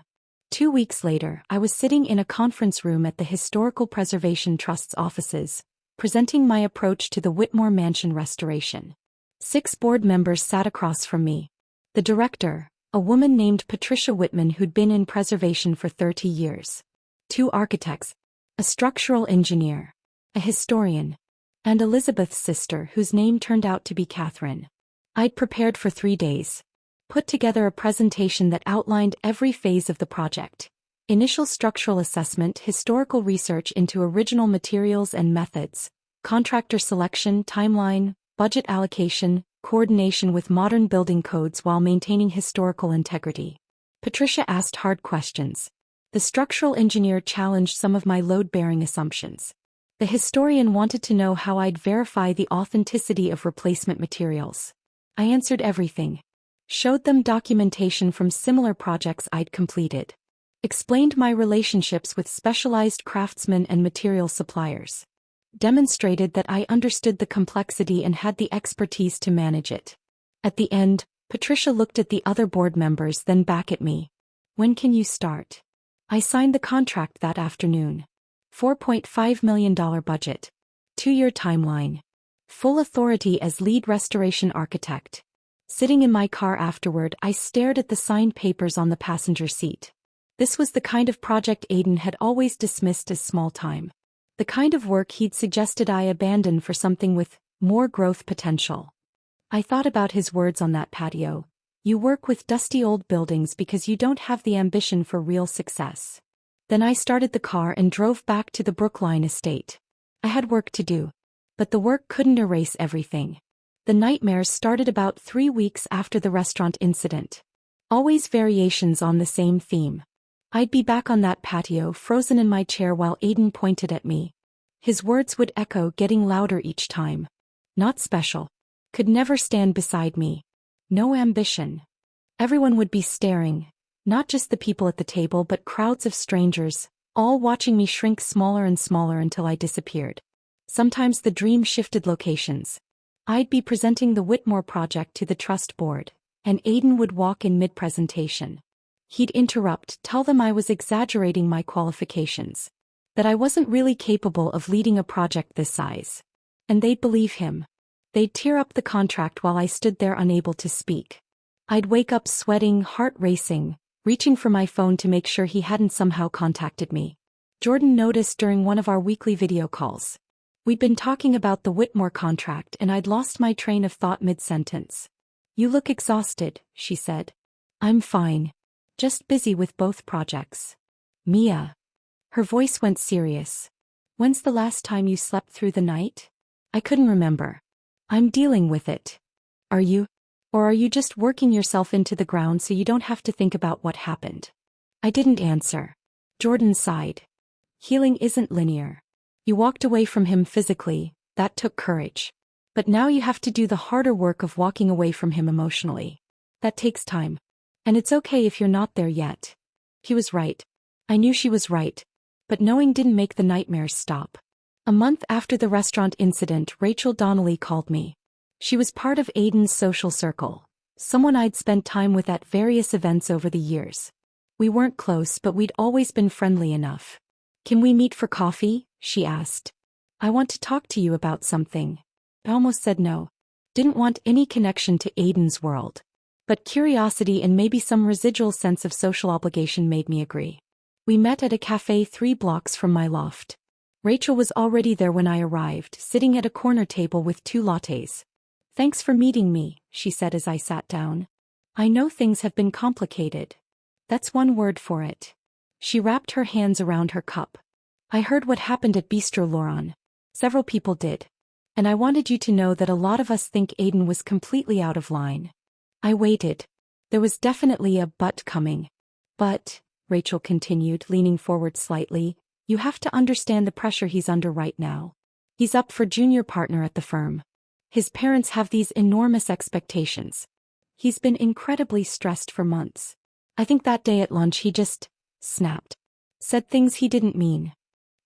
2 weeks later, I was sitting in a conference room at the Historical Preservation Trust's offices, presenting my approach to the Whitmore Mansion restoration. 6 board members sat across from me. The director, a woman named Patricia Whitman who'd been in preservation for 30 years. 2 architects, a structural engineer, a historian, and Elizabeth's sister whose name turned out to be Catherine. I'd prepared for 3 days. Put together a presentation that outlined every phase of the project. Initial structural assessment, historical research into original materials and methods, contractor selection, timeline, budget allocation, coordination with modern building codes while maintaining historical integrity. Patricia asked hard questions. The structural engineer challenged some of my load-bearing assumptions. The historian wanted to know how I'd verify the authenticity of replacement materials. I answered everything. Showed them documentation from similar projects I'd completed. Explained my relationships with specialized craftsmen and material suppliers. Demonstrated that I understood the complexity and had the expertise to manage it. At the end, Patricia looked at the other board members, then back at me. "When can you start?" I signed the contract that afternoon. $4.5 million budget. 2-year timeline. Full authority as lead restoration architect. Sitting in my car afterward, I stared at the signed papers on the passenger seat. This was the kind of project Aidan had always dismissed as small time. The kind of work he'd suggested I abandon for something with more growth potential. I thought about his words on that patio. "You work with dusty old buildings because you don't have the ambition for real success." Then I started the car and drove back to the Brookline estate. I had work to do. But the work couldn't erase everything. The nightmares started about 3 weeks after the restaurant incident. Always variations on the same theme. I'd be back on that patio, frozen in my chair while Aiden pointed at me. His words would echo, getting louder each time. Not special. Could never stand beside me. No ambition. Everyone would be staring, not just the people at the table but crowds of strangers, all watching me shrink smaller and smaller until I disappeared. Sometimes the dream shifted locations. I'd be presenting the Whitmore project to the trust board, and Aiden would walk in mid-presentation. He'd interrupt, tell them I was exaggerating my qualifications, that I wasn't really capable of leading a project this size. And they'd believe him. They'd tear up the contract while I stood there unable to speak. I'd wake up sweating, heart racing, reaching for my phone to make sure he hadn't somehow contacted me. Jordan noticed during one of our weekly video calls. We'd been talking about the Whitmore contract and I'd lost my train of thought mid-sentence. "You look exhausted," she said. "I'm fine. Just busy with both projects." "Mia." Her voice went serious. "When's the last time you slept through the night?" I couldn't remember. "I'm dealing with it." "Are you? Or are you just working yourself into the ground so you don't have to think about what happened?" I didn't answer. Jordan sighed. "Healing isn't linear. You walked away from him physically, that took courage. But now you have to do the harder work of walking away from him emotionally. That takes time. And it's okay if you're not there yet." He was right. I knew she was right. But knowing didn't make the nightmares stop. A month after the restaurant incident, Rachel Donnelly called me. She was part of Aiden's social circle, someone I'd spent time with at various events over the years. We weren't close, but we'd always been friendly enough. "Can we meet for coffee?" she asked. "I want to talk to you about something." I almost said no. Didn't want any connection to Aiden's world. But curiosity and maybe some residual sense of social obligation made me agree. We met at a cafe 3 blocks from my loft. Rachel was already there when I arrived, sitting at a corner table with 2 lattes. "Thanks for meeting me," she said as I sat down. "I know things have been complicated. That's one word for it." She wrapped her hands around her cup. "I heard what happened at Bistro Laurent. Several people did. And I wanted you to know that a lot of us think Aiden was completely out of line." I waited. There was definitely a but coming. "But," Rachel continued, leaning forward slightly, "you have to understand the pressure he's under right now. He's up for junior partner at the firm. His parents have these enormous expectations. He's been incredibly stressed for months. I think that day at lunch he just snapped. Said things he didn't mean."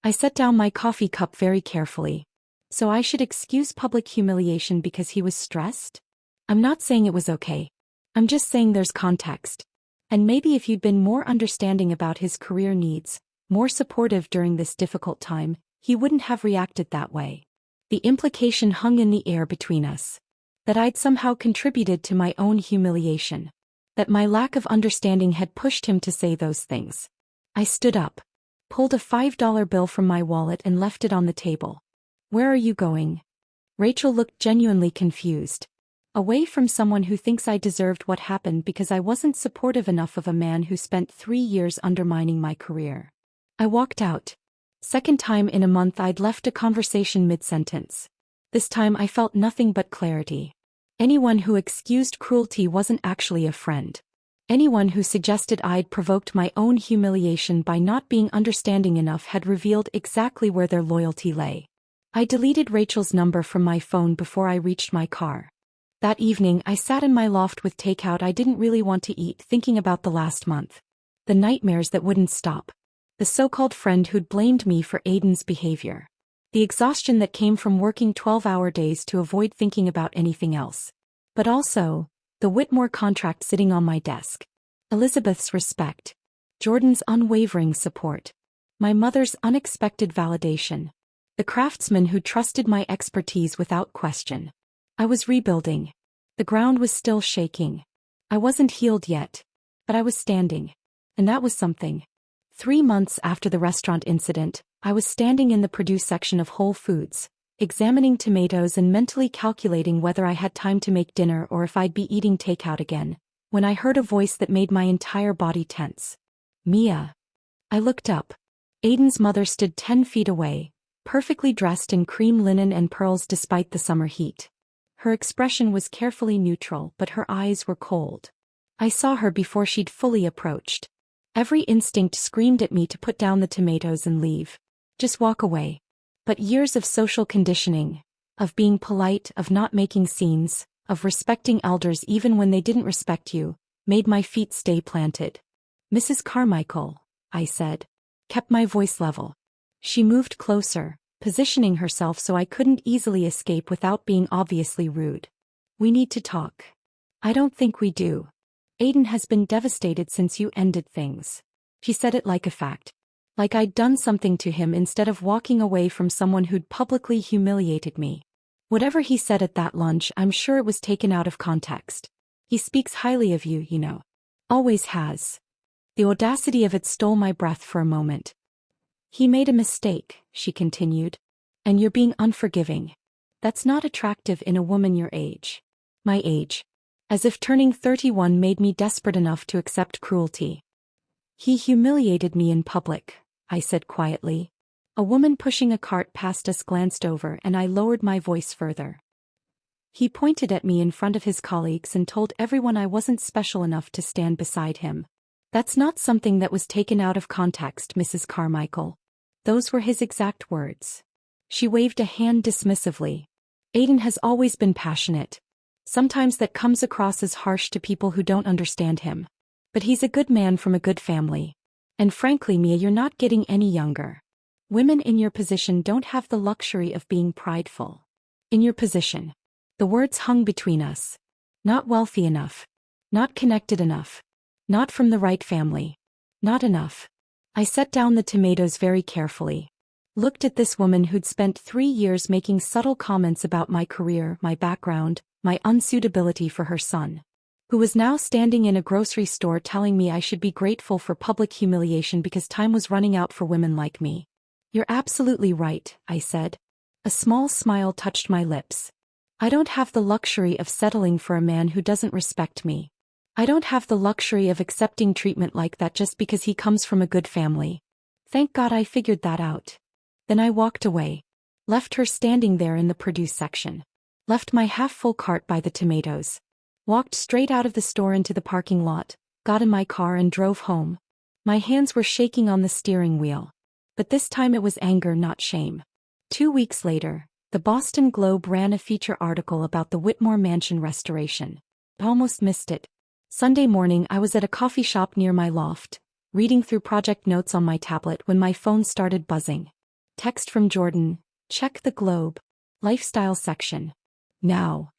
I set down my coffee cup very carefully. "So I should excuse public humiliation because he was stressed?" "I'm not saying it was okay. I'm just saying there's context. And maybe if you'd been more understanding about his career needs, more supportive during this difficult time, he wouldn't have reacted that way." The implication hung in the air between us. That I'd somehow contributed to my own humiliation. That my lack of understanding had pushed him to say those things. I stood up, pulled a $5 bill from my wallet and left it on the table. "Where are you going?" Rachel looked genuinely confused. Away from someone who thinks I deserved what happened because I wasn't supportive enough of a man who spent 3 years undermining my career. I walked out. Second time in a month I'd left a conversation mid-sentence. This time I felt nothing but clarity. Anyone who excused cruelty wasn't actually a friend. Anyone who suggested I'd provoked my own humiliation by not being understanding enough had revealed exactly where their loyalty lay. I deleted Rachel's number from my phone before I reached my car. That evening I sat in my loft with takeout I didn't really want to eat, thinking about the last month. The nightmares that wouldn't stop. The so-called friend who'd blamed me for Aiden's behavior. The exhaustion that came from working 12-hour days to avoid thinking about anything else. But also, the Whitmore contract sitting on my desk. Elizabeth's respect. Jordan's unwavering support. My mother's unexpected validation. The craftsman who trusted my expertise without question. I was rebuilding. The ground was still shaking. I wasn't healed yet. But I was standing. And that was something. 3 months after the restaurant incident, I was standing in the produce section of Whole Foods, examining tomatoes and mentally calculating whether I had time to make dinner or if I'd be eating takeout again, when I heard a voice that made my entire body tense. "Mia." I looked up. Aiden's mother stood 10 feet away, perfectly dressed in cream linen and pearls despite the summer heat. Her expression was carefully neutral, but her eyes were cold. I saw her before she'd fully approached. Every instinct screamed at me to put down the tomatoes and leave. Just walk away. But years of social conditioning, of being polite, of not making scenes, of respecting elders even when they didn't respect you, made my feet stay planted. Mrs. Carmichael, I said. Kept my voice level. She moved closer, positioning herself so I couldn't easily escape without being obviously rude. We need to talk. I don't think we do. Aiden has been devastated since you ended things. She said it like a fact. Like I'd done something to him instead of walking away from someone who'd publicly humiliated me. Whatever he said at that lunch, I'm sure it was taken out of context. He speaks highly of you, you know. Always has. The audacity of it stole my breath for a moment. He made a mistake, she continued. And you're being unforgiving. That's not attractive in a woman your age. My age. As if turning 31 made me desperate enough to accept cruelty. He humiliated me in public, I said quietly. A woman pushing a cart past us glanced over and I lowered my voice further. He pointed at me in front of his colleagues and told everyone I wasn't special enough to stand beside him. That's not something that was taken out of context, Mrs. Carmichael. Those were his exact words. She waved a hand dismissively. Aiden has always been passionate. Sometimes that comes across as harsh to people who don't understand him. But he's a good man from a good family. And frankly, Mia, you're not getting any younger. Women in your position don't have the luxury of being prideful. In your position. The words hung between us. Not wealthy enough. Not connected enough. Not from the right family. Not enough. I set down the tomatoes very carefully. Looked at this woman who'd spent 3 years making subtle comments about my career, my background, my unsuitability for her son. Who was now standing in a grocery store telling me I should be grateful for public humiliation because time was running out for women like me. You're absolutely right, I said. A small smile touched my lips. I don't have the luxury of settling for a man who doesn't respect me. I don't have the luxury of accepting treatment like that just because he comes from a good family. Thank God I figured that out. Then I walked away. Left her standing there in the produce section. Left my half-full cart by the tomatoes. Walked straight out of the store into the parking lot, got in my car and drove home. My hands were shaking on the steering wheel. But this time it was anger, not shame. 2 weeks later, the Boston Globe ran a feature article about the Whitmore Mansion restoration. I almost missed it. Sunday morning I was at a coffee shop near my loft, reading through project notes on my tablet when my phone started buzzing. Text from Jordan, check the Globe. Lifestyle section. Now.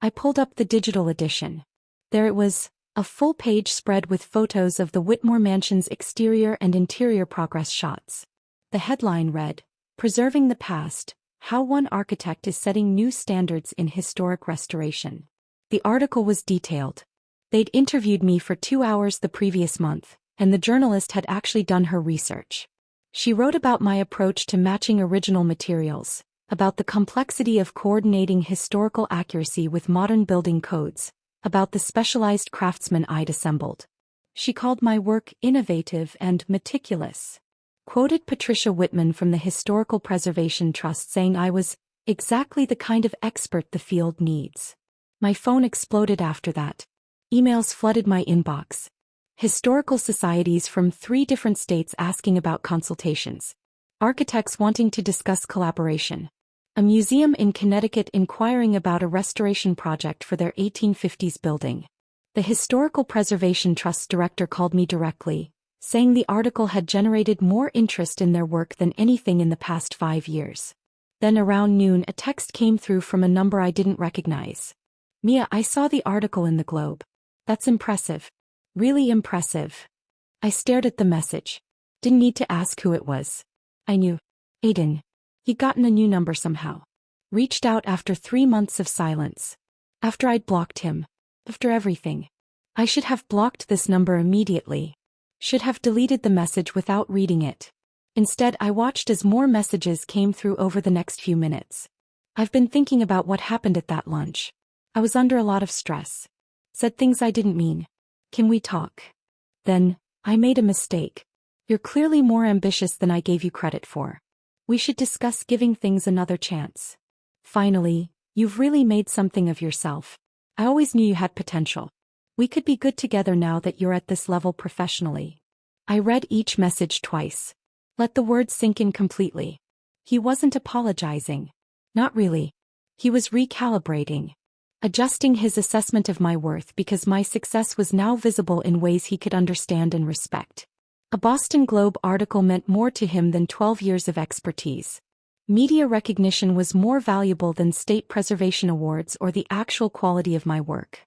I pulled up the digital edition. There it was, a full-page spread with photos of the Whitmore Mansion's exterior and interior progress shots. The headline read, Preserving the Past, How One Architect is Setting New Standards in Historic Restoration. The article was detailed. They'd interviewed me for 2 hours the previous month, and the journalist had actually done her research. She wrote about my approach to matching original materials, about the complexity of coordinating historical accuracy with modern building codes, about the specialized craftsmen I'd assembled. She called my work innovative and meticulous. Quoted Patricia Whitman from the Historical Preservation Trust saying I was exactly the kind of expert the field needs. My phone exploded after that. Emails flooded my inbox. Historical societies from 3 different states asking about consultations. Architects wanting to discuss collaboration. A museum in Connecticut inquiring about a restoration project for their 1850s building. The Historical Preservation Trust's director called me directly, saying the article had generated more interest in their work than anything in the past 5 years. Then around noon a text came through from a number I didn't recognize. Mia, I saw the article in the Globe. That's impressive. Really impressive. I stared at the message. Didn't need to ask who it was. I knew. Aiden. He'd gotten a new number somehow. Reached out after 3 months of silence. After I'd blocked him. After everything. I should have blocked this number immediately. Should have deleted the message without reading it. Instead, I watched as more messages came through over the next few minutes. I've been thinking about what happened at that lunch. I was under a lot of stress. Said things I didn't mean. Can we talk? Then, I made a mistake. You're clearly more ambitious than I gave you credit for. We should discuss giving things another chance. Finally, you've really made something of yourself. I always knew you had potential. We could be good together now that you're at this level professionally. I read each message twice. Let the words sink in completely. He wasn't apologizing. Not really. He was recalibrating. Adjusting his assessment of my worth because my success was now visible in ways he could understand and respect. A Boston Globe article meant more to him than 12 years of expertise. Media recognition was more valuable than state preservation awards or the actual quality of my work.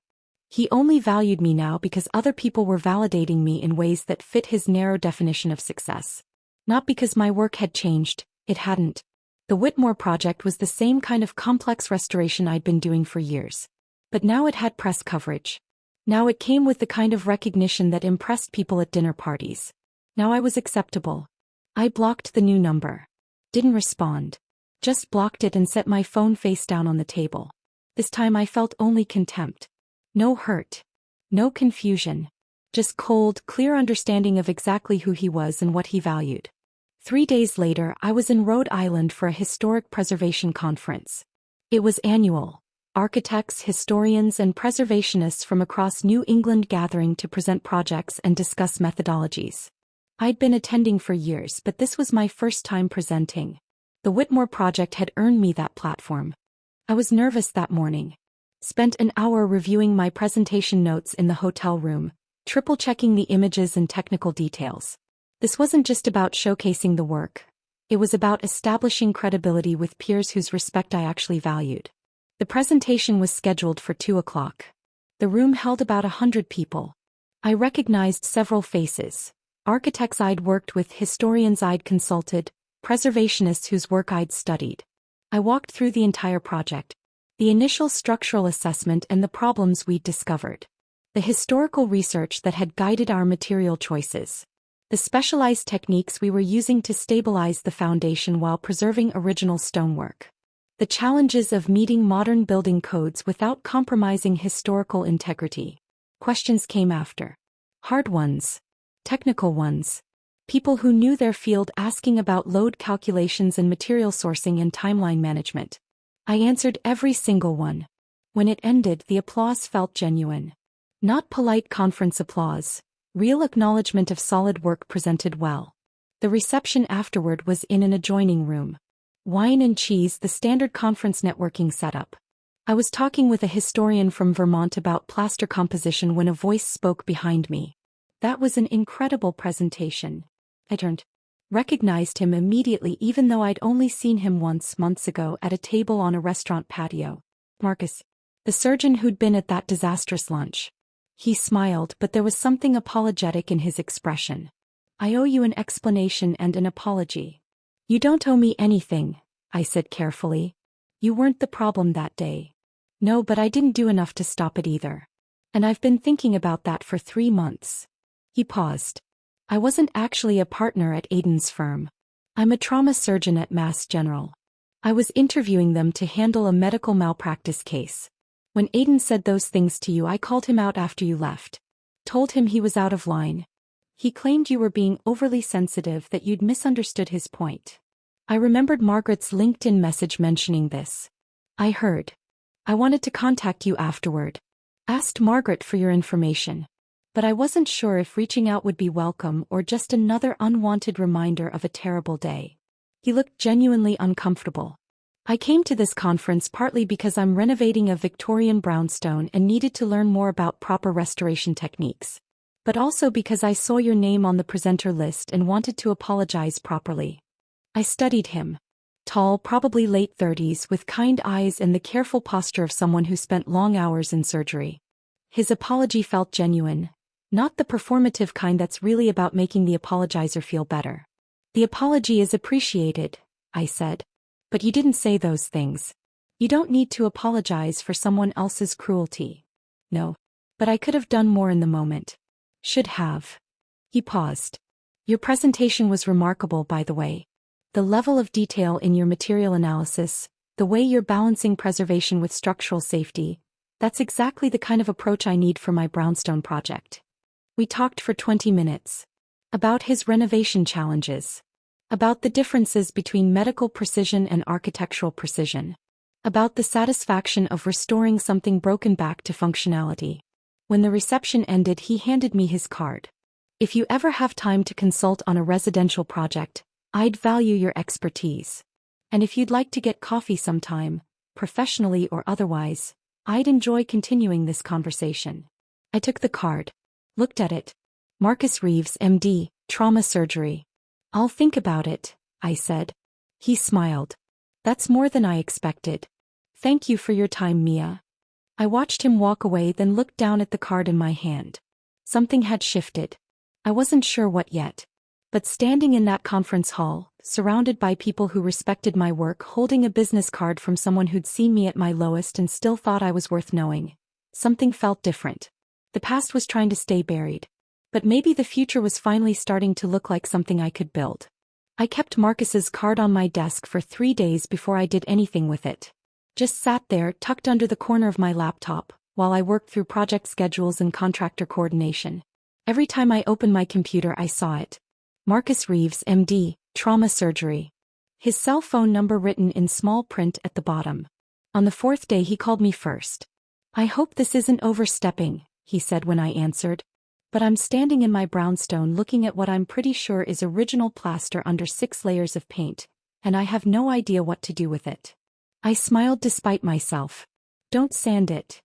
He only valued me now because other people were validating me in ways that fit his narrow definition of success. Not because my work had changed, it hadn't. The Whitmore Project was the same kind of complex restoration I'd been doing for years. But now it had press coverage. Now it came with the kind of recognition that impressed people at dinner parties. Now I was acceptable. I blocked the new number. Didn't respond. Just blocked it and set my phone face down on the table. This time I felt only contempt. No hurt. No confusion. Just cold, clear understanding of exactly who he was and what he valued. 3 days later, I was in Rhode Island for a historic preservation conference. It was annual. Architects, historians, and preservationists from across New England gathering to present projects and discuss methodologies. I'd been attending for years, but this was my first time presenting. The Whitmore Project had earned me that platform. I was nervous that morning. Spent an hour reviewing my presentation notes in the hotel room, triple-checking the images and technical details. This wasn't just about showcasing the work. It was about establishing credibility with peers whose respect I actually valued. The presentation was scheduled for 2 o'clock. The room held about 100 people. I recognized several faces. Architects I'd worked with, historians I'd consulted, preservationists whose work I'd studied. I walked through the entire project. The initial structural assessment and the problems we'd discovered. The historical research that had guided our material choices. The specialized techniques we were using to stabilize the foundation while preserving original stonework. The challenges of meeting modern building codes without compromising historical integrity. Questions came after. Hard ones. Technical ones. People who knew their field asking about load calculations and material sourcing and timeline management. I answered every single one. When it ended, the applause felt genuine. Not polite conference applause. Real acknowledgement of solid work presented well. The reception afterward was in an adjoining room. Wine and cheese, the standard conference networking setup. I was talking with a historian from Vermont about plaster composition when a voice spoke behind me. That was an incredible presentation. I turned. Recognized him immediately even though I'd only seen him once months ago at a table on a restaurant patio. Marcus. The surgeon who'd been at that disastrous lunch. He smiled, but there was something apologetic in his expression. I owe you an explanation and an apology. You don't owe me anything, I said carefully. You weren't the problem that day. No, but I didn't do enough to stop it either. And I've been thinking about that for 3 months. He paused. I wasn't actually a partner at Aiden's firm. I'm a trauma surgeon at Mass General. I was interviewing them to handle a medical malpractice case. When Aiden said those things to you, I called him out after you left. Told him he was out of line. He claimed you were being overly sensitive, that you'd misunderstood his point. I remembered Margaret's LinkedIn message mentioning this. I heard. I wanted to contact you afterward. Asked Margaret for your information. But I wasn't sure if reaching out would be welcome or just another unwanted reminder of a terrible day. He looked genuinely uncomfortable. I came to this conference partly because I'm renovating a Victorian brownstone and needed to learn more about proper restoration techniques. But also because I saw your name on the presenter list and wanted to apologize properly. I studied him. Tall, probably late 30s, with kind eyes and the careful posture of someone who spent long hours in surgery. His apology felt genuine. Not the performative kind that's really about making the apologizer feel better. The apology is appreciated, I said. But you didn't say those things. You don't need to apologize for someone else's cruelty. No. But I could have done more in the moment. Should have. He paused. Your presentation was remarkable, by the way. The level of detail in your material analysis, the way you're balancing preservation with structural safety, that's exactly the kind of approach I need for my brownstone project. We talked for 20 minutes. About his renovation challenges. About the differences between medical precision and architectural precision. About the satisfaction of restoring something broken back to functionality. When the reception ended, he handed me his card. "If you ever have time to consult on a residential project, I'd value your expertise. And if you'd like to get coffee sometime, professionally or otherwise, I'd enjoy continuing this conversation." I took the card. Looked at it. Marcus Reeves, MD, trauma surgery. "I'll think about it," I said. He smiled. "That's more than I expected. Thank you for your time, Mia." I watched him walk away, then looked down at the card in my hand. Something had shifted. I wasn't sure what yet. But standing in that conference hall, surrounded by people who respected my work, holding a business card from someone who'd seen me at my lowest and still thought I was worth knowing, something felt different. The past was trying to stay buried. But maybe the future was finally starting to look like something I could build. I kept Marcus's card on my desk for 3 days before I did anything with it. Just sat there, tucked under the corner of my laptop, while I worked through project schedules and contractor coordination. Every time I opened my computer, I saw it. Marcus Reeves, MD, trauma surgery. His cell phone number written in small print at the bottom. On the 4th day he called me first. "I hope this isn't overstepping," he said when I answered. "But I'm standing in my brownstone looking at what I'm pretty sure is original plaster under 6 layers of paint, and I have no idea what to do with it." I smiled despite myself. "Don't sand it."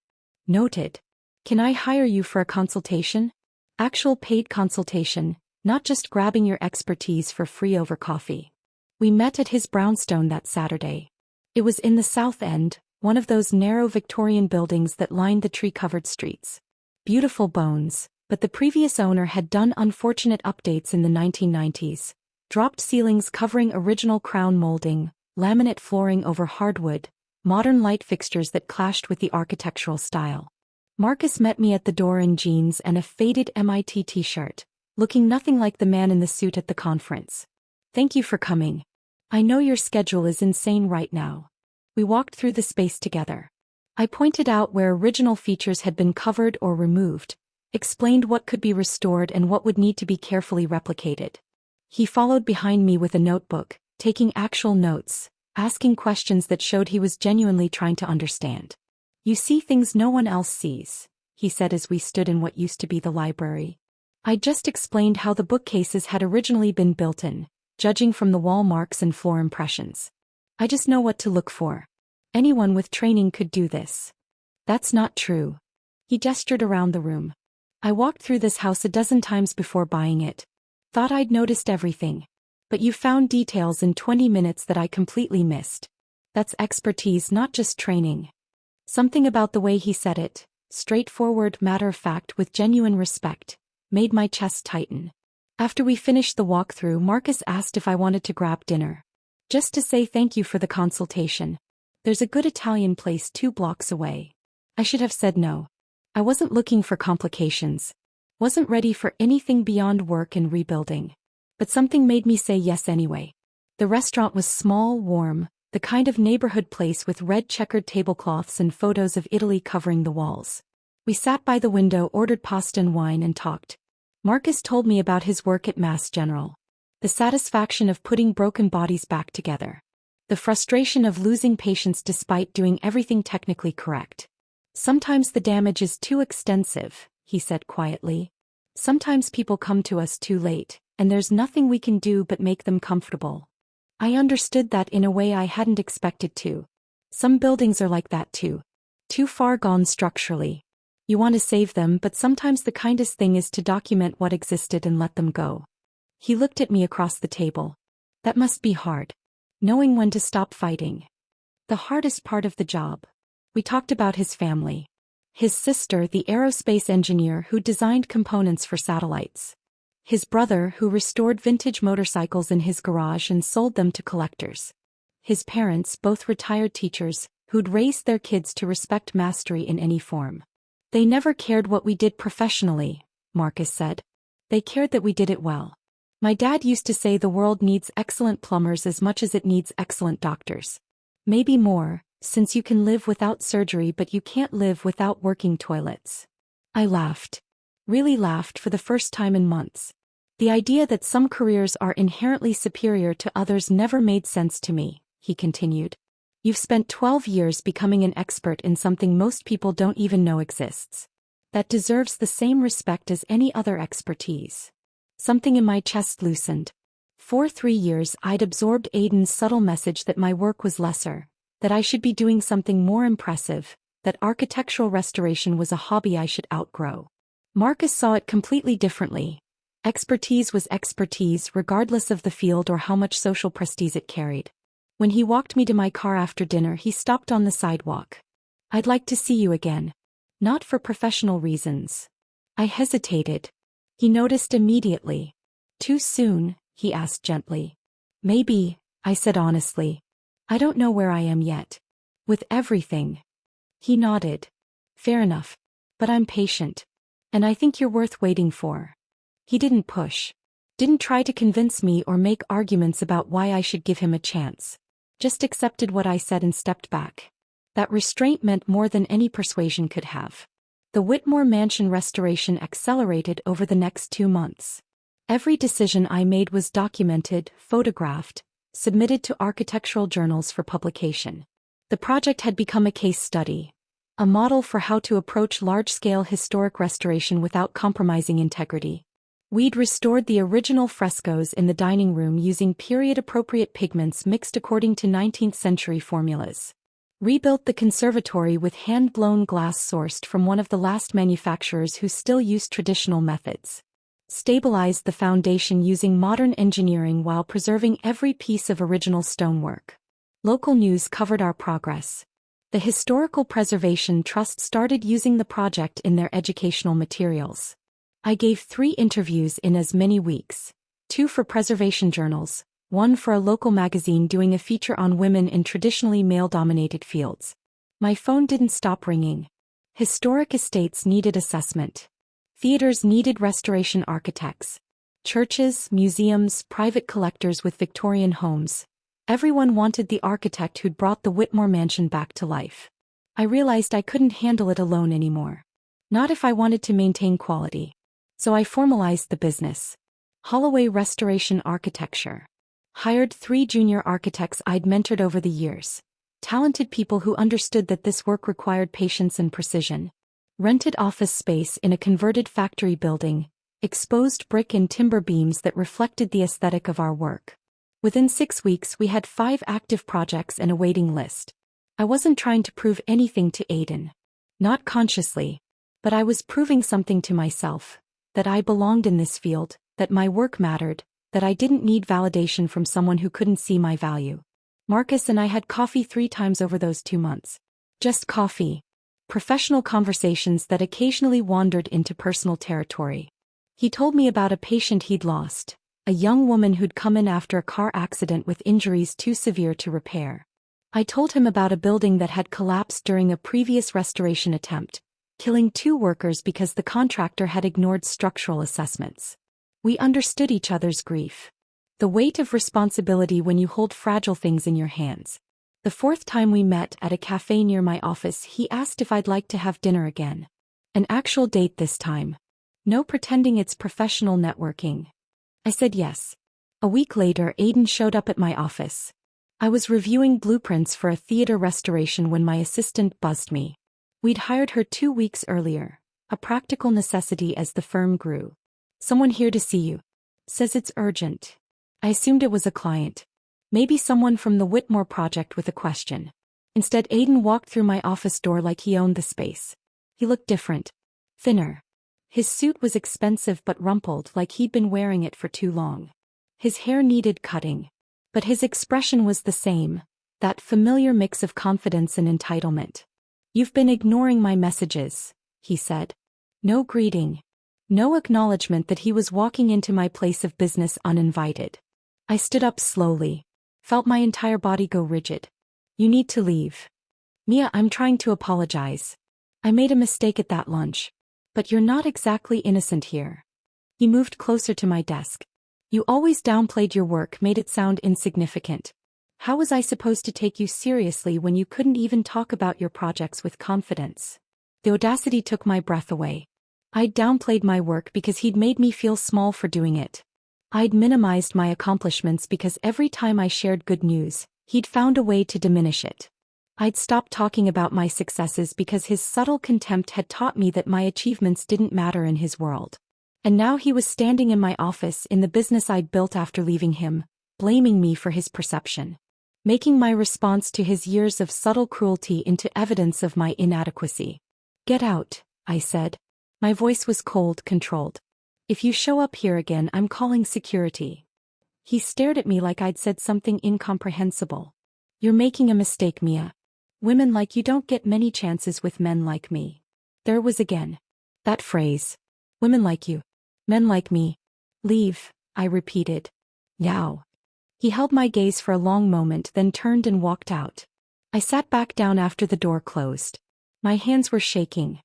"Noted. Can I hire you for a consultation? Actual paid consultation, not just grabbing your expertise for free over coffee." We met at his brownstone that Saturday. It was in the South End, one of those narrow Victorian buildings that lined the tree-covered streets. Beautiful bones, but the previous owner had done unfortunate updates in the 1990s. Dropped ceilings covering original crown molding, laminate flooring over hardwood, modern light fixtures that clashed with the architectural style. Marcus met me at the door in jeans and a faded MIT t-shirt, looking nothing like the man in the suit at the conference. "Thank you for coming. I know your schedule is insane right now." We walked through the space together. I pointed out where original features had been covered or removed, explained what could be restored and what would need to be carefully replicated. He followed behind me with a notebook, taking actual notes, asking questions that showed he was genuinely trying to understand. "You see things no one else sees," he said as we stood in what used to be the library. I just explained how the bookcases had originally been built in, judging from the wall marks and floor impressions. "I just know what to look for. Anyone with training could do this." "That's not true." He gestured around the room. "I walked through this house a dozen times before buying it. Thought I'd noticed everything. But you found details in 20 minutes that I completely missed. That's expertise, not just training." Something about the way he said it, straightforward, matter-of-fact, with genuine respect, made my chest tighten. After we finished the walkthrough, Marcus asked if I wanted to grab dinner. "Just to say thank you for the consultation. There's a good Italian place 2 blocks away." I should have said no. I wasn't looking for complications. Wasn't ready for anything beyond work and rebuilding. But something made me say yes anyway. The restaurant was small, warm, the kind of neighborhood place with red checkered tablecloths and photos of Italy covering the walls. We sat by the window, ordered pasta and wine, and talked. Marcus told me about his work at Mass General. The satisfaction of putting broken bodies back together. The frustration of losing patients despite doing everything technically correct. "Sometimes the damage is too extensive," he said quietly. "Sometimes people come to us too late, and there's nothing we can do but make them comfortable." I understood that in a way I hadn't expected to. Some buildings are like that too. Too far gone structurally. You want to save them, but sometimes the kindest thing is to document what existed and let them go. He looked at me across the table. "That must be hard. Knowing when to stop fighting." "The hardest part of the job." We talked about his family. His sister, the aerospace engineer who designed components for satellites. His brother, who restored vintage motorcycles in his garage and sold them to collectors. His parents, both retired teachers, who'd raised their kids to respect mastery in any form. "They never cared what we did professionally," Marcus said. "They cared that we did it well. My dad used to say the world needs excellent plumbers as much as it needs excellent doctors. Maybe more, since you can live without surgery but you can't live without working toilets." I laughed. Really laughed for the first time in months. The idea that some careers are inherently superior to others never made sense to me, he continued. "You've spent 12 years becoming an expert in something most people don't even know exists. that deserves the same respect as any other expertise. Something in my chest loosened. For 3 years I'd absorbed Aiden's subtle message that my work was lesser, that I should be doing something more impressive, that architectural restoration was a hobby I should outgrow. Marcus saw it completely differently. Expertise was expertise regardless of the field or how much social prestige it carried. When he walked me to my car after dinner, he stopped on the sidewalk. "I'd like to see you again." Not for professional reasons. I hesitated. He noticed immediately. "Too soon?" he asked gently. "Maybe," I said honestly. "I don't know where I am yet. With everything." He nodded. "Fair enough. But I'm patient. And I think you're worth waiting for." He didn't push. Didn't try to convince me or make arguments about why I should give him a chance. Just accepted what I said and stepped back. That restraint meant more than any persuasion could have. The Whitmore Mansion restoration accelerated over the next 2 months. Every decision I made was documented, photographed, submitted to architectural journals for publication. The project had become a case study, a model for how to approach large-scale historic restoration without compromising integrity. We'd restored the original frescoes in the dining room using period-appropriate pigments mixed according to 19th-century formulas. Rebuilt the conservatory with hand-blown glass sourced from one of the last manufacturers who still used traditional methods. Stabilized the foundation using modern engineering while preserving every piece of original stonework. Local news covered our progress. The Historical Preservation Trust started using the project in their educational materials. I gave 3 interviews in as many weeks, 2 for preservation journals, 1 for a local magazine doing a feature on women in traditionally male-dominated fields. My phone didn't stop ringing. Historic estates needed assessment. Theaters needed restoration architects. Churches, museums, private collectors with Victorian homes. Everyone wanted the architect who'd brought the Whitmore Mansion back to life. I realized I couldn't handle it alone anymore. Not if I wanted to maintain quality. So I formalized the business. Holloway Restoration Architecture. Hired 3 junior architects I'd mentored over the years. Talented people who understood that this work required patience and precision. Rented office space in a converted factory building, exposed brick and timber beams that reflected the aesthetic of our work. Within 6 weeks we had 5 active projects and a waiting list. I wasn't trying to prove anything to Aiden. Not consciously. But I was proving something to myself. That I belonged in this field, that my work mattered, that I didn't need validation from someone who couldn't see my value. Marcus and I had coffee 3 times over those 2 months. Just coffee. Professional conversations that occasionally wandered into personal territory. He told me about a patient he'd lost, a young woman who'd come in after a car accident with injuries too severe to repair. I told him about a building that had collapsed during a previous restoration attempt, killing 2 workers because the contractor had ignored structural assessments. We understood each other's grief. The weight of responsibility when you hold fragile things in your hands. The 4th time we met at a cafe near my office, he asked if I'd like to have dinner again. An actual date this time. No pretending it's professional networking. I said yes. A week later, Aiden showed up at my office. I was reviewing blueprints for a theater restoration when my assistant buzzed me. We'd hired her 2 weeks earlier, a practical necessity as the firm grew. "Someone here to see you. Says it's urgent." I assumed it was a client. Maybe someone from the Whitmore project with a question. Instead, Aiden walked through my office door like he owned the space. He looked different. Thinner. His suit was expensive but rumpled like he'd been wearing it for too long. His hair needed cutting. But his expression was the same, that familiar mix of confidence and entitlement. "You've been ignoring my messages," he said. No greeting. No acknowledgement that he was walking into my place of business uninvited. I stood up slowly. Felt my entire body go rigid. "You need to leave." "Mia, I'm trying to apologize. I made a mistake at that lunch. But you're not exactly innocent here." He moved closer to my desk. "You always downplayed your work, made it sound insignificant. How was I supposed to take you seriously when you couldn't even talk about your projects with confidence?" The audacity took my breath away. I'd downplayed my work because he'd made me feel small for doing it. I'd minimized my accomplishments because every time I shared good news, he'd found a way to diminish it. I'd stopped talking about my successes because his subtle contempt had taught me that my achievements didn't matter in his world. And now he was standing in my office in the business I'd built after leaving him, blaming me for his perception. Making my response to his years of subtle cruelty into evidence of my inadequacy. "Get out," I said. My voice was cold, controlled. "If you show up here again, I'm calling security." He stared at me like I'd said something incomprehensible. "You're making a mistake, Mia. Women like you don't get many chances with men like me." There was again. That phrase. Women like you. Men like me. "Leave," I repeated. "Now." He held my gaze for a long moment, then turned and walked out. I sat back down after the door closed. My hands were shaking.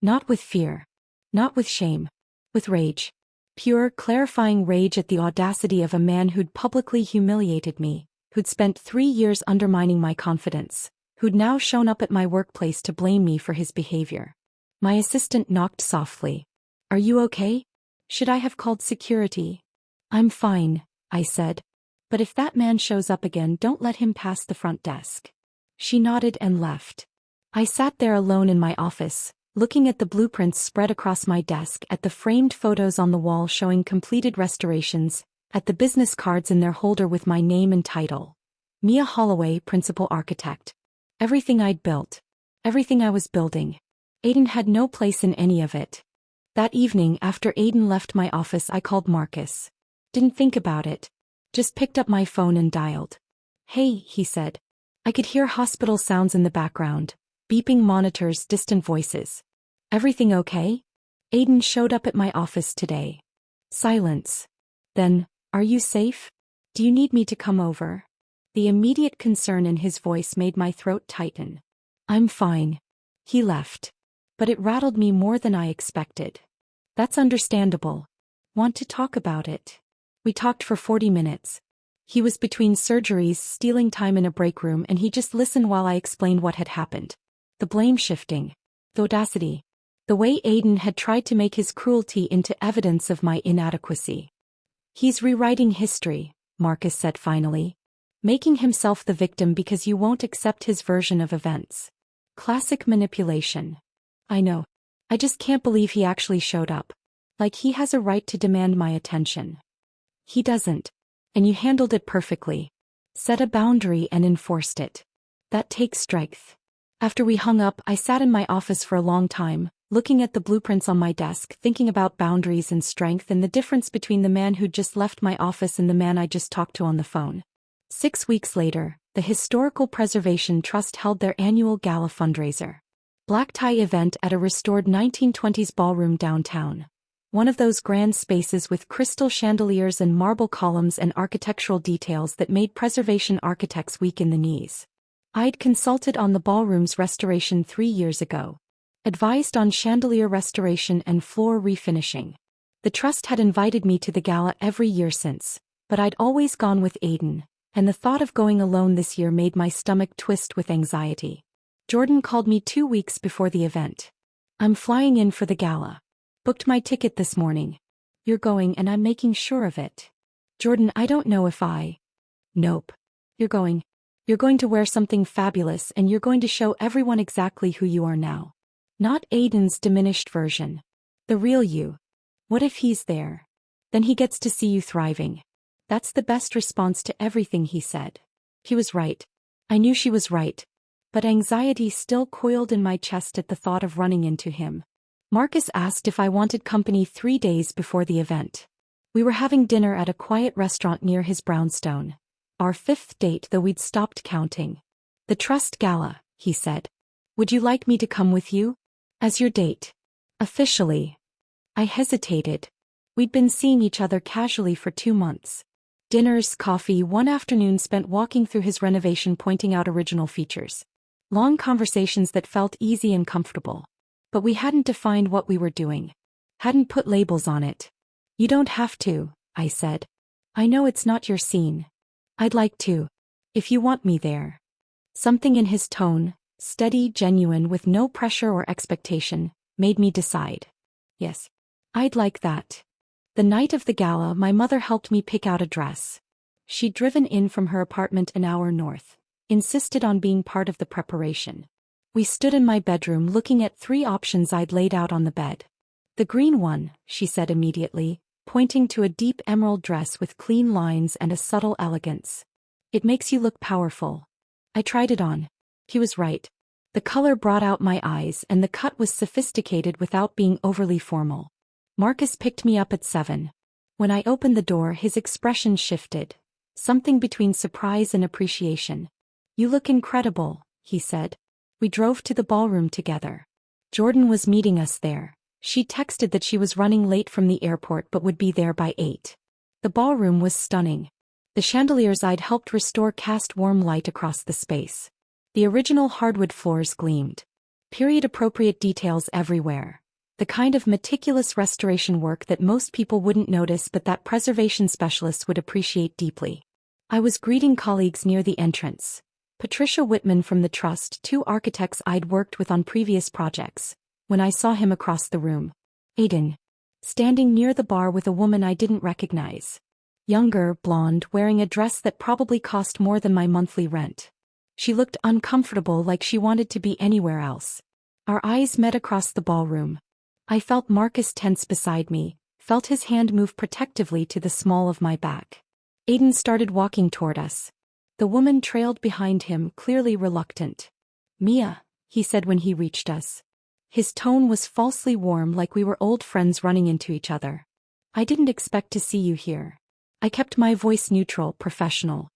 Not with fear. Not with shame. With rage. Pure, clarifying rage at the audacity of a man who'd publicly humiliated me, who'd spent 3 years undermining my confidence, who'd now shown up at my workplace to blame me for his behavior. My assistant knocked softly. "Are you okay? Should I have called security?" "I'm fine," I said. "But if that man shows up again, don't let him pass the front desk." She nodded and left. I sat there alone in my office, looking at the blueprints spread across my desk, at the framed photos on the wall showing completed restorations, at the business cards in their holder with my name and title. Mia Holloway, Principal Architect. Everything I'd built. Everything I was building. Aiden had no place in any of it. That evening, after Aiden left my office, I called Marcus. Didn't think about it. Just picked up my phone and dialed. "Hey," he said. I could hear hospital sounds in the background, beeping monitors, distant voices. "Everything okay? Aiden showed up at my office today." Silence. Then, "Are you safe? Do you need me to come over?" The immediate concern in his voice made my throat tighten. "I'm fine." He left. But it rattled me more than I expected. "That's understandable. Want to talk about it?" We talked for 40 minutes. He was between surgeries, stealing time in a break room, and he just listened while I explained what had happened. The blame shifting. The audacity. The way Aiden had tried to make his cruelty into evidence of my inadequacy. "He's rewriting history," Marcus said finally. "Making himself the victim because you won't accept his version of events. Classic manipulation." "I know. I just can't believe he actually showed up. Like he has a right to demand my attention." "He doesn't. And you handled it perfectly. Set a boundary and enforced it. That takes strength." After we hung up, I sat in my office for a long time, looking at the blueprints on my desk, thinking about boundaries and strength and the difference between the man who'd just left my office and the man I just talked to on the phone. 6 weeks later, the Historical Preservation Trust held their annual gala fundraiser. Black tie event at a restored 1920s ballroom downtown. One of those grand spaces with crystal chandeliers and marble columns and architectural details that made preservation architects weak in the knees. I'd consulted on the ballroom's restoration 3 years ago. Advised on chandelier restoration and floor refinishing. The trust had invited me to the gala every year since, but I'd always gone with Aiden, and the thought of going alone this year made my stomach twist with anxiety. Jordan called me 2 weeks before the event. "I'm flying in for the gala. Booked my ticket this morning. You're going and I'm making sure of it." "Jordan, I don't know if I..." "Nope. You're going. You're going to wear something fabulous and you're going to show everyone exactly who you are now. Not Aiden's diminished version. The real you. What if he's there? Then he gets to see you thriving." That's the best response to everything he said. He was right. I knew she was right. But anxiety still coiled in my chest at the thought of running into him. Marcus asked if I wanted company 3 days before the event. We were having dinner at a quiet restaurant near his brownstone. Our 5th date, though we'd stopped counting. "The Trust Gala," he said. "Would you like me to come with you? As your date? Officially?" I hesitated. We'd been seeing each other casually for 2 months. Dinners, coffee, one afternoon spent walking through his renovation, pointing out original features. Long conversations that felt easy and comfortable. But we hadn't defined what we were doing. Hadn't put labels on it. "You don't have to," I said. "I know it's not your scene. I'd like to. If you want me there." Something in his tone, steady, genuine, with no pressure or expectation, made me decide. Yes. I'd like that. The night of the gala, my mother helped me pick out a dress. She'd driven in from her apartment an hour north. insisted on being part of the preparation. We stood in my bedroom looking at 3 options I'd laid out on the bed. "The green one," she said immediately, pointing to a deep emerald dress with clean lines and a subtle elegance. "It makes you look powerful." I tried it on. He was right. The color brought out my eyes and the cut was sophisticated without being overly formal. Marcus picked me up at 7. When I opened the door, his expression shifted, something between surprise and appreciation. "You look incredible," he said. We drove to the ballroom together. Jordan was meeting us there. She texted that she was running late from the airport but would be there by 8. The ballroom was stunning. The chandeliers I'd helped restore cast warm light across the space. The original hardwood floors gleamed. Period-appropriate details everywhere. The kind of meticulous restoration work that most people wouldn't notice but that preservation specialists would appreciate deeply. I was greeting colleagues near the entrance. Patricia Whitman from the Trust, 2 architects I'd worked with on previous projects, when I saw him across the room. Aiden. Standing near the bar with a woman I didn't recognize. Younger, blonde, wearing a dress that probably cost more than my monthly rent. She looked uncomfortable, like she wanted to be anywhere else. Our eyes met across the ballroom. I felt Marcus tense beside me, felt his hand move protectively to the small of my back. Aiden started walking toward us. The woman trailed behind him, clearly reluctant. "Mia," he said when he reached us. His tone was falsely warm, like we were old friends running into each other. "I didn't expect to see you here." I kept my voice neutral, professional.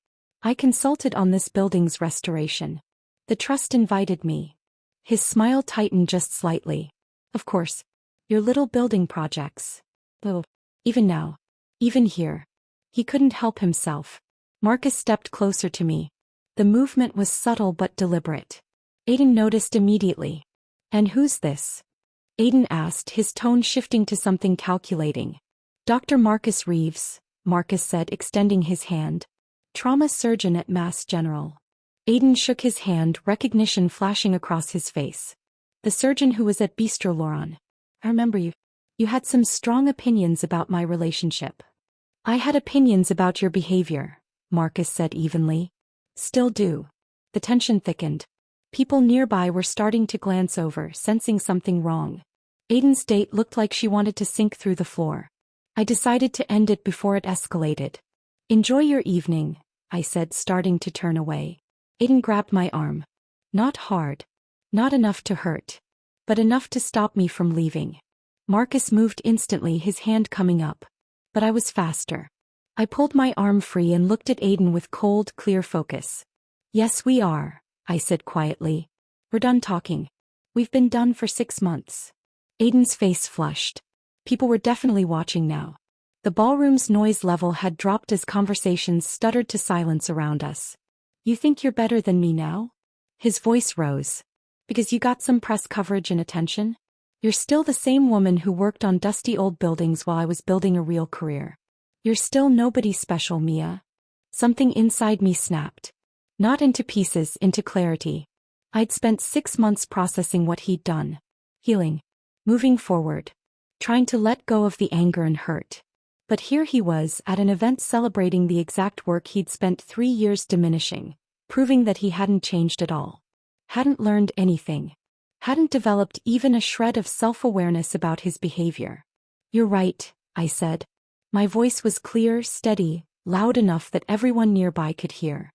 "I consulted on this building's restoration. The Trust invited me." His smile tightened just slightly. "Of course. Your little building projects. Oh, even now. Even here." He couldn't help himself. Marcus stepped closer to me. The movement was subtle but deliberate. Aiden noticed immediately. "And who's this?" Aiden asked, his tone shifting to something calculating. "Dr. Marcus Reeves," Marcus said, extending his hand. "Trauma surgeon at Mass General." Aiden shook his hand, recognition flashing across his face. "The surgeon who was at Bistro Laurent. I remember you. You had some strong opinions about my relationship." "I had opinions about your behavior," Marcus said evenly. "Still do." The tension thickened. People nearby were starting to glance over, sensing something wrong. Aiden's date looked like she wanted to sink through the floor. I decided to end it before it escalated. "Enjoy your evening," I said, starting to turn away. Aiden grabbed my arm. Not hard. Not enough to hurt. But enough to stop me from leaving. Marcus moved instantly, his hand coming up. But I was faster. I pulled my arm free and looked at Aiden with cold, clear focus. "Yes, we are," I said quietly. "We're done talking. We've been done for 6 months." Aiden's face flushed. People were definitely watching now. The ballroom's noise level had dropped as conversations stuttered to silence around us. "You think you're better than me now?" His voice rose. "Because you got some press coverage and attention? You're still the same woman who worked on dusty old buildings while I was building a real career. You're still nobody special, Mia." Something inside me snapped. Not into pieces, into clarity. I'd spent 6 months processing what he'd done. Healing. Moving forward. Trying to let go of the anger and hurt. But here he was, at an event celebrating the exact work he'd spent 3 years diminishing, proving that he hadn't changed at all. Hadn't learned anything. Hadn't developed even a shred of self-awareness about his behavior. "You're right," I said. My voice was clear, steady, loud enough that everyone nearby could hear.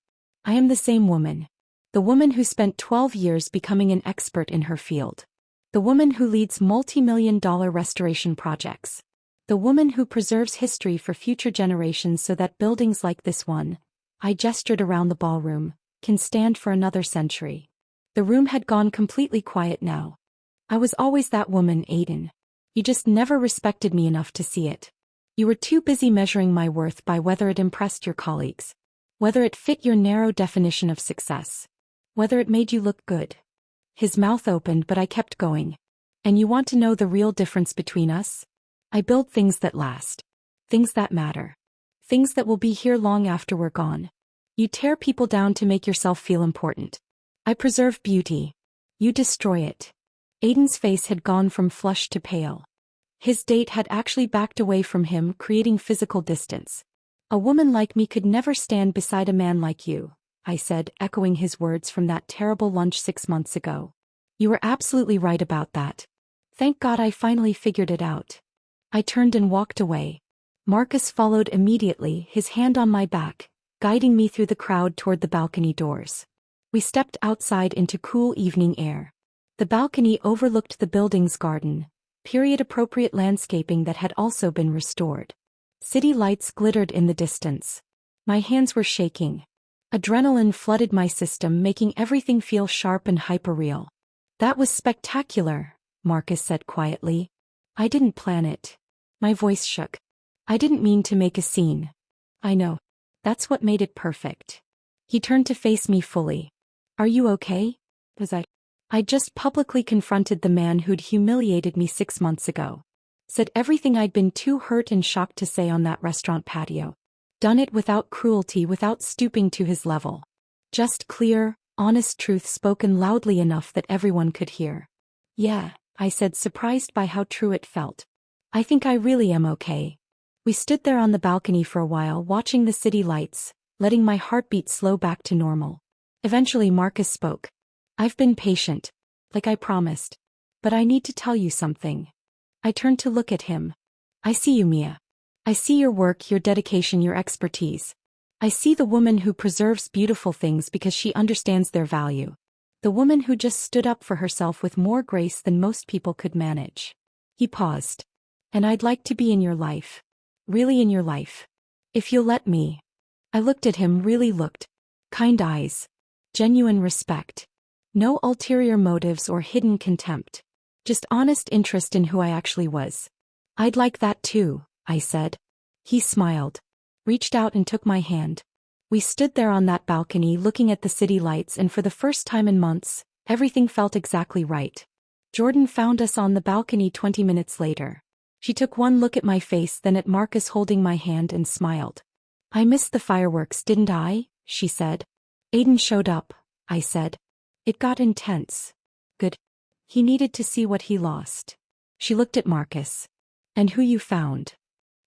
"I am the same woman. The woman who spent 12 years becoming an expert in her field. The woman who leads multi-million-dollar restoration projects. The woman who preserves history for future generations so that buildings like this one," I gestured around the ballroom, "can stand for another century." The room had gone completely quiet now. "I was always that woman, Aiden. You just never respected me enough to see it. You were too busy measuring my worth by whether it impressed your colleagues. Whether it fit your narrow definition of success. Whether it made you look good." His mouth opened, but I kept going. "And you want to know the real difference between us? I build things that last. Things that matter. Things that will be here long after we're gone. You tear people down to make yourself feel important. I preserve beauty. You destroy it." Aiden's face had gone from flushed to pale. His date had actually backed away from him, creating physical distance. "A woman like me could never stand beside a man like you," I said, echoing his words from that terrible lunch 6 months ago. You were absolutely right about that. Thank God I finally figured it out. I turned and walked away. Marcus followed immediately, his hand on my back, guiding me through the crowd toward the balcony doors. We stepped outside into cool evening air. The balcony overlooked the building's garden, period-appropriate landscaping that had also been restored. City lights glittered in the distance. My hands were shaking. Adrenaline flooded my system, making everything feel sharp and hyperreal. That was spectacular, Marcus said quietly. I didn't plan it. My voice shook. I didn't mean to make a scene. I know. That's what made it perfect. He turned to face me fully. Are you okay? I just publicly confronted the man who'd humiliated me 6 months ago. Said everything I'd been too hurt and shocked to say on that restaurant patio. Done it without cruelty, without stooping to his level. Just clear, honest truth spoken loudly enough that everyone could hear. Yeah, I said, surprised by how true it felt. I think I really am okay. We stood there on the balcony for a while, watching the city lights, letting my heartbeat slow back to normal. Eventually Marcus spoke. I've been patient, like I promised. But I need to tell you something. I turned to look at him. I see you, Mia. I see your work, your dedication, your expertise. I see the woman who preserves beautiful things because she understands their value. The woman who just stood up for herself with more grace than most people could manage. He paused. And I'd like to be in your life. Really in your life. If you'll let me. I looked at him, really looked. Kind eyes. Genuine respect. No ulterior motives or hidden contempt. Just honest interest in who I actually was. I'd like that too, I said. He smiled. Reached out and took my hand. We stood there on that balcony looking at the city lights, and for the first time in months, everything felt exactly right. Jordan found us on the balcony 20 minutes later. She took one look at my face, then at Marcus holding my hand, and smiled. I missed the fireworks, didn't I? She said. Aiden showed up, I said. It got intense. Good. He needed to see what he lost. She looked at Marcus. And who you found?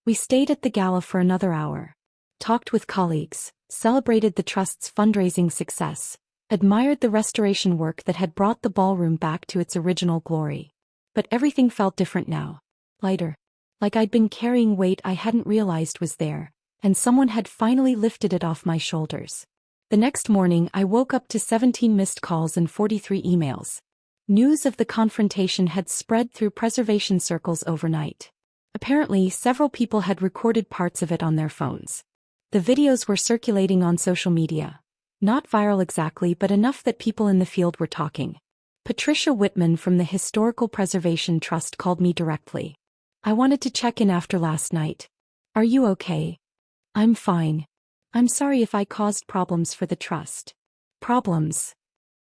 We stayed at the gala for another hour. Talked with colleagues, celebrated the trust's fundraising success, admired the restoration work that had brought the ballroom back to its original glory. But everything felt different now. Lighter. Like I'd been carrying weight I hadn't realized was there, and someone had finally lifted it off my shoulders. The next morning I woke up to 17 missed calls and 43 emails. News of the confrontation had spread through preservation circles overnight. Apparently, several people had recorded parts of it on their phones. The videos were circulating on social media. Not viral exactly, but enough that people in the field were talking. Patricia Whitman from the Historical Preservation Trust called me directly. I wanted to check in after last night. Are you okay? I'm fine. I'm sorry if I caused problems for the trust. Problems?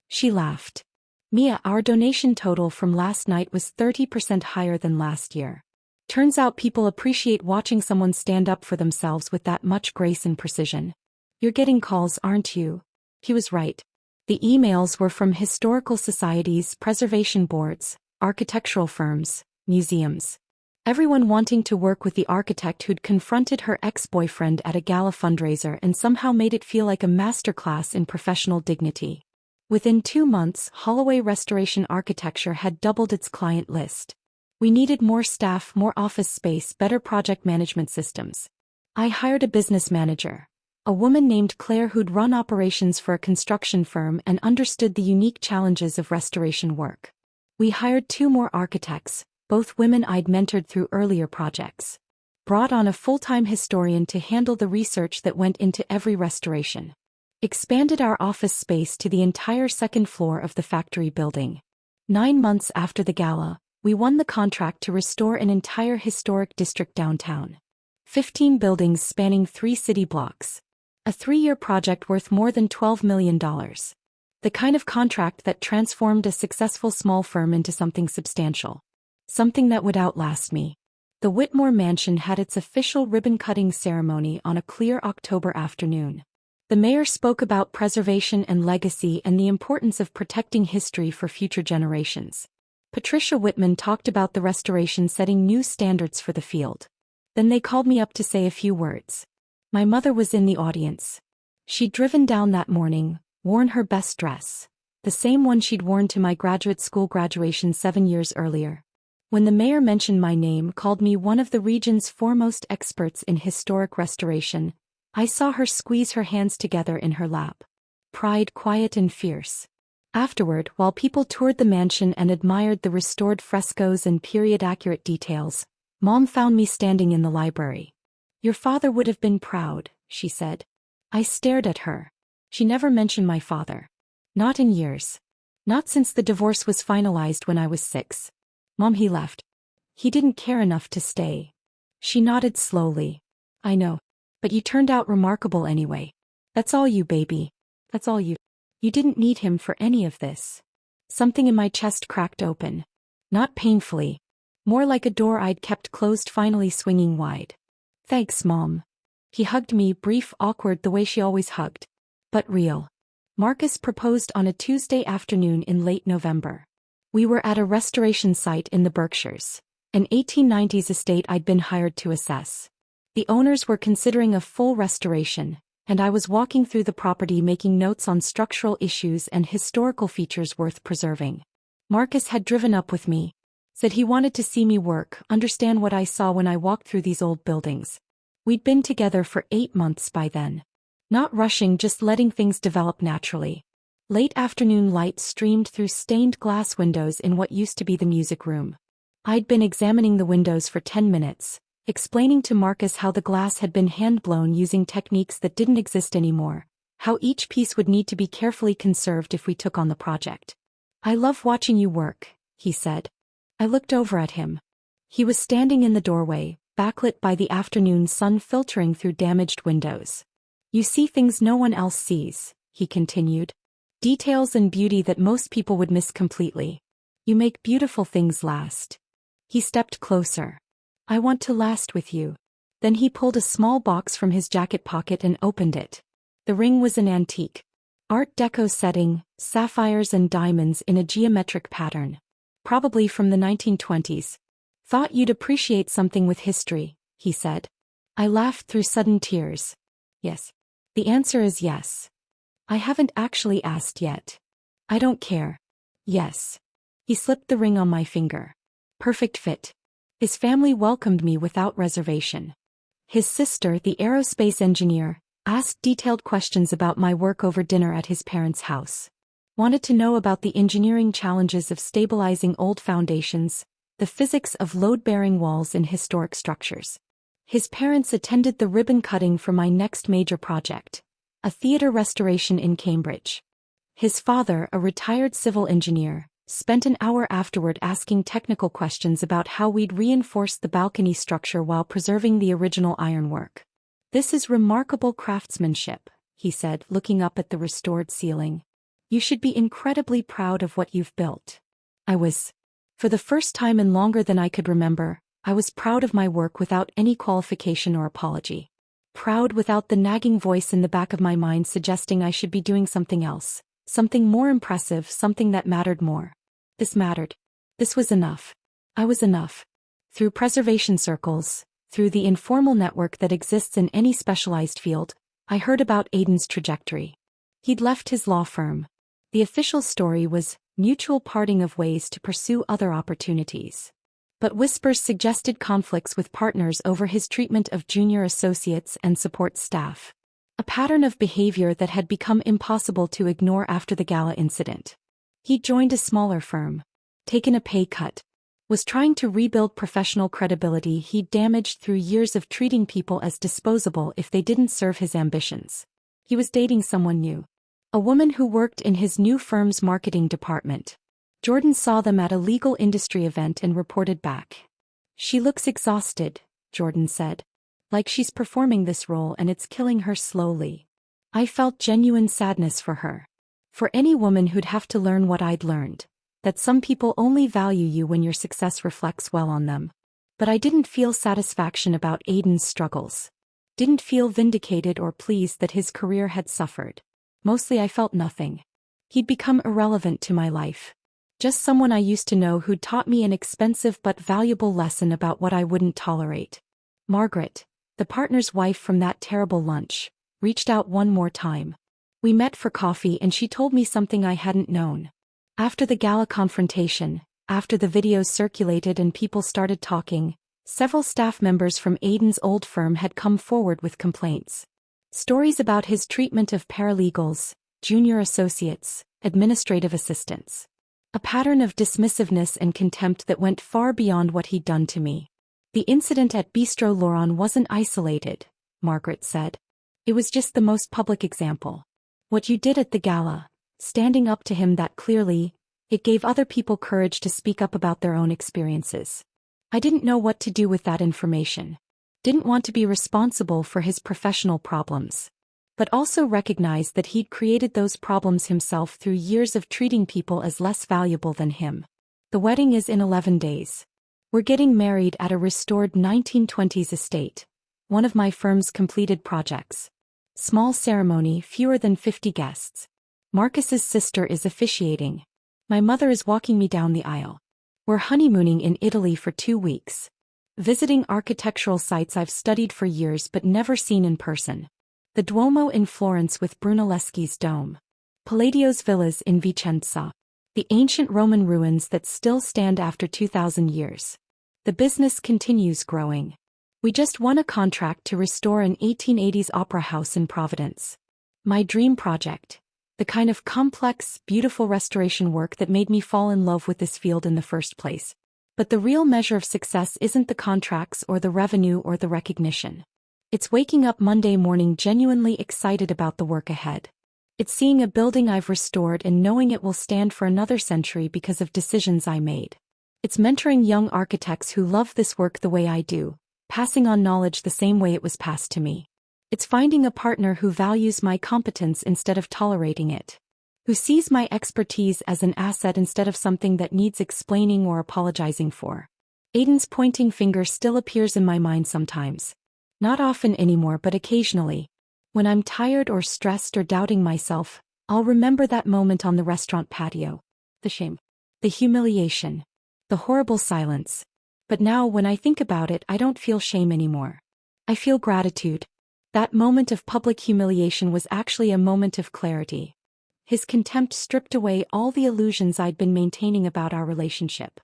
She laughed. Mia, our donation total from last night was 30% higher than last year. Turns out people appreciate watching someone stand up for themselves with that much grace and precision. You're getting calls, aren't you? He was right. The emails were from historical societies, preservation boards, architectural firms, museums. Everyone wanting to work with the architect who'd confronted her ex-boyfriend at a gala fundraiser and somehow made it feel like a masterclass in professional dignity. Within 2 months, Holloway Restoration Architecture had doubled its client list. We needed more staff, more office space, better project management systems. I hired a business manager, a woman named Claire who'd run operations for a construction firm and understood the unique challenges of restoration work. We hired 2 more architects, both women I'd mentored through earlier projects. Brought on a full-time historian to handle the research that went into every restoration. Expanded our office space to the entire 2nd floor of the factory building. 9 months after the gala, we won the contract to restore an entire historic district downtown. 15 buildings spanning 3 city blocks. A 3-year project worth more than $12 million. The kind of contract that transformed a successful small firm into something substantial. Something that would outlast me. The Whitmore Mansion had its official ribbon-cutting ceremony on a clear October afternoon. The mayor spoke about preservation and legacy and the importance of protecting history for future generations. Patricia Whitman talked about the restoration setting new standards for the field. Then they called me up to say a few words. My mother was in the audience. She'd driven down that morning, worn her best dress, the same one she'd worn to my graduate school graduation 7 years earlier. When the mayor mentioned my name, called me one of the region's foremost experts in historic restoration, I saw her squeeze her hands together in her lap. Pride quiet and fierce. Afterward, while people toured the mansion and admired the restored frescoes and period-accurate details, Mom found me standing in the library. "Your father would have been proud," she said. I stared at her. She never mentioned my father. Not in years. Not since the divorce was finalized when I was 6. "Mom, he left. He didn't care enough to stay." She nodded slowly. "I know. But you turned out remarkable anyway. That's all you, baby. That's all you. You didn't need him for any of this." Something in my chest cracked open. Not painfully. More like a door I'd kept closed finally swinging wide. "Thanks, Mom." He hugged me, brief, awkward, the way she always hugged. But real. Marcus proposed on a Tuesday afternoon in late November. We were at a restoration site in the Berkshires, an 1890s estate I'd been hired to assess. The owners were considering a full restoration, and I was walking through the property making notes on structural issues and historical features worth preserving. Marcus had driven up with me. Said he wanted to see me work, understand what I saw when I walked through these old buildings. We'd been together for 8 months by then. Not rushing, just letting things develop naturally. Late afternoon light streamed through stained glass windows in what used to be the music room. I'd been examining the windows for 10 minutes, explaining to Marcus how the glass had been hand-blown using techniques that didn't exist anymore, how each piece would need to be carefully conserved if we took on the project. "I love watching you work," he said. I looked over at him. He was standing in the doorway, backlit by the afternoon sun filtering through damaged windows. "You see things no one else sees," he continued. "Details and beauty that most people would miss completely. You make beautiful things last." He stepped closer. "I want to last with you." Then he pulled a small box from his jacket pocket and opened it. The ring was an antique Art Deco setting, sapphires and diamonds in a geometric pattern. Probably from the 1920s. "Thought you'd appreciate something with history," he said. I laughed through sudden tears. "Yes. The answer is yes. I haven't actually asked yet. I don't care." "Yes." He slipped the ring on my finger. Perfect fit. His family welcomed me without reservation. His sister, the aerospace engineer, asked detailed questions about my work over dinner at his parents' house. Wanted to know about the engineering challenges of stabilizing old foundations, the physics of load-bearing walls in historic structures. His parents attended the ribbon cutting for my next major project, a theater restoration in Cambridge. His father, a retired civil engineer, spent an hour afterward asking technical questions about how we'd reinforce the balcony structure while preserving the original ironwork. "This is remarkable craftsmanship," he said, looking up at the restored ceiling. "You should be incredibly proud of what you've built." I was. For the first time in longer than I could remember, I was proud of my work without any qualification or apology. Proud without the nagging voice in the back of my mind suggesting I should be doing something else, something more impressive, something that mattered more. This mattered. This was enough. I was enough. Through preservation circles, through the informal network that exists in any specialized field, I heard about Aidan's trajectory. He'd left his law firm. The official story was mutual parting of ways to pursue other opportunities. But whispers suggested conflicts with partners over his treatment of junior associates and support staff. A pattern of behavior that had become impossible to ignore after the gala incident. He joined a smaller firm. Taken a pay cut. Was trying to rebuild professional credibility he'd damaged through years of treating people as disposable if they didn't serve his ambitions. He was dating someone new. A woman who worked in his new firm's marketing department. Jordan saw them at a legal industry event and reported back. "She looks exhausted," Jordan said. "Like she's performing this role and it's killing her slowly." I felt genuine sadness for her. For any woman who'd have to learn what I'd learned. That some people only value you when your success reflects well on them. But I didn't feel satisfaction about Aidan's struggles. Didn't feel vindicated or pleased that his career had suffered. Mostly I felt nothing. He'd become irrelevant to my life. Just someone I used to know who'd taught me an expensive but valuable lesson about what I wouldn't tolerate. Margaret, the partner's wife from that terrible lunch, reached out one more time. We met for coffee and she told me something I hadn't known. After the gala confrontation, after the videos circulated and people started talking, several staff members from Aiden's old firm had come forward with complaints. Stories about his treatment of paralegals, junior associates, administrative assistants. A pattern of dismissiveness and contempt that went far beyond what he'd done to me. The incident at Bistro Laurent wasn't isolated, Margaret said. It was just the most public example. What you did at the gala, standing up to him that clearly, it gave other people courage to speak up about their own experiences. I didn't know what to do with that information. Didn't want to be responsible for his professional problems. But also recognized that he'd created those problems himself through years of treating people as less valuable than him. The wedding is in 11 days. We're getting married at a restored 1920s estate, one of my firm's completed projects. Small ceremony, fewer than 50 guests. Marcus's sister is officiating. My mother is walking me down the aisle. We're honeymooning in Italy for 2 weeks. Visiting architectural sites I've studied for years but never seen in person. The Duomo in Florence with Brunelleschi's dome. Palladio's villas in Vicenza. The ancient Roman ruins that still stand after 2,000 years. The business continues growing. We just won a contract to restore an 1880s opera house in Providence. My dream project. The kind of complex, beautiful restoration work that made me fall in love with this field in the first place. But the real measure of success isn't the contracts or the revenue or the recognition. It's waking up Monday morning genuinely excited about the work ahead. It's seeing a building I've restored and knowing it will stand for another century because of decisions I made. It's mentoring young architects who love this work the way I do, passing on knowledge the same way it was passed to me. It's finding a partner who values my competence instead of tolerating it. Who sees my expertise as an asset instead of something that needs explaining or apologizing for. Aiden's pointing finger still appears in my mind sometimes. Not often anymore, but occasionally. When I'm tired or stressed or doubting myself, I'll remember that moment on the restaurant patio. The shame. The humiliation. The horrible silence. But now when I think about it, I don't feel shame anymore. I feel gratitude. That moment of public humiliation was actually a moment of clarity. His contempt stripped away all the illusions I'd been maintaining about our relationship.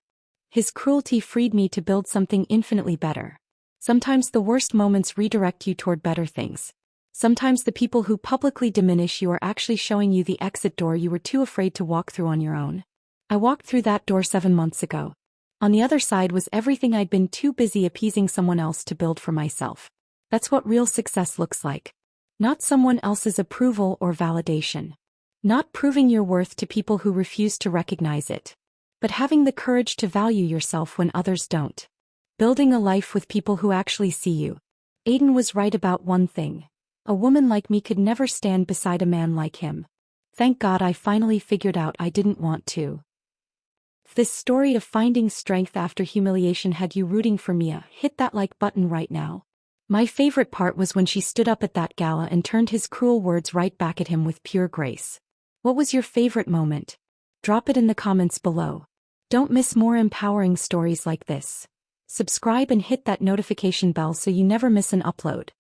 His cruelty freed me to build something infinitely better. Sometimes the worst moments redirect you toward better things. Sometimes the people who publicly diminish you are actually showing you the exit door you were too afraid to walk through on your own. I walked through that door 7 months ago. On the other side was everything I'd been too busy appeasing someone else to build for myself. That's what real success looks like. Not someone else's approval or validation. Not proving your worth to people who refuse to recognize it. But having the courage to value yourself when others don't. Building a life with people who actually see you. Aiden was right about one thing. A woman like me could never stand beside a man like him. Thank God I finally figured out I didn't want to. If this story of finding strength after humiliation had you rooting for Mia, hit that like button right now. My favorite part was when she stood up at that gala and turned his cruel words right back at him with pure grace. What was your favorite moment? Drop it in the comments below. Don't miss more empowering stories like this. Subscribe and hit that notification bell so you never miss an upload.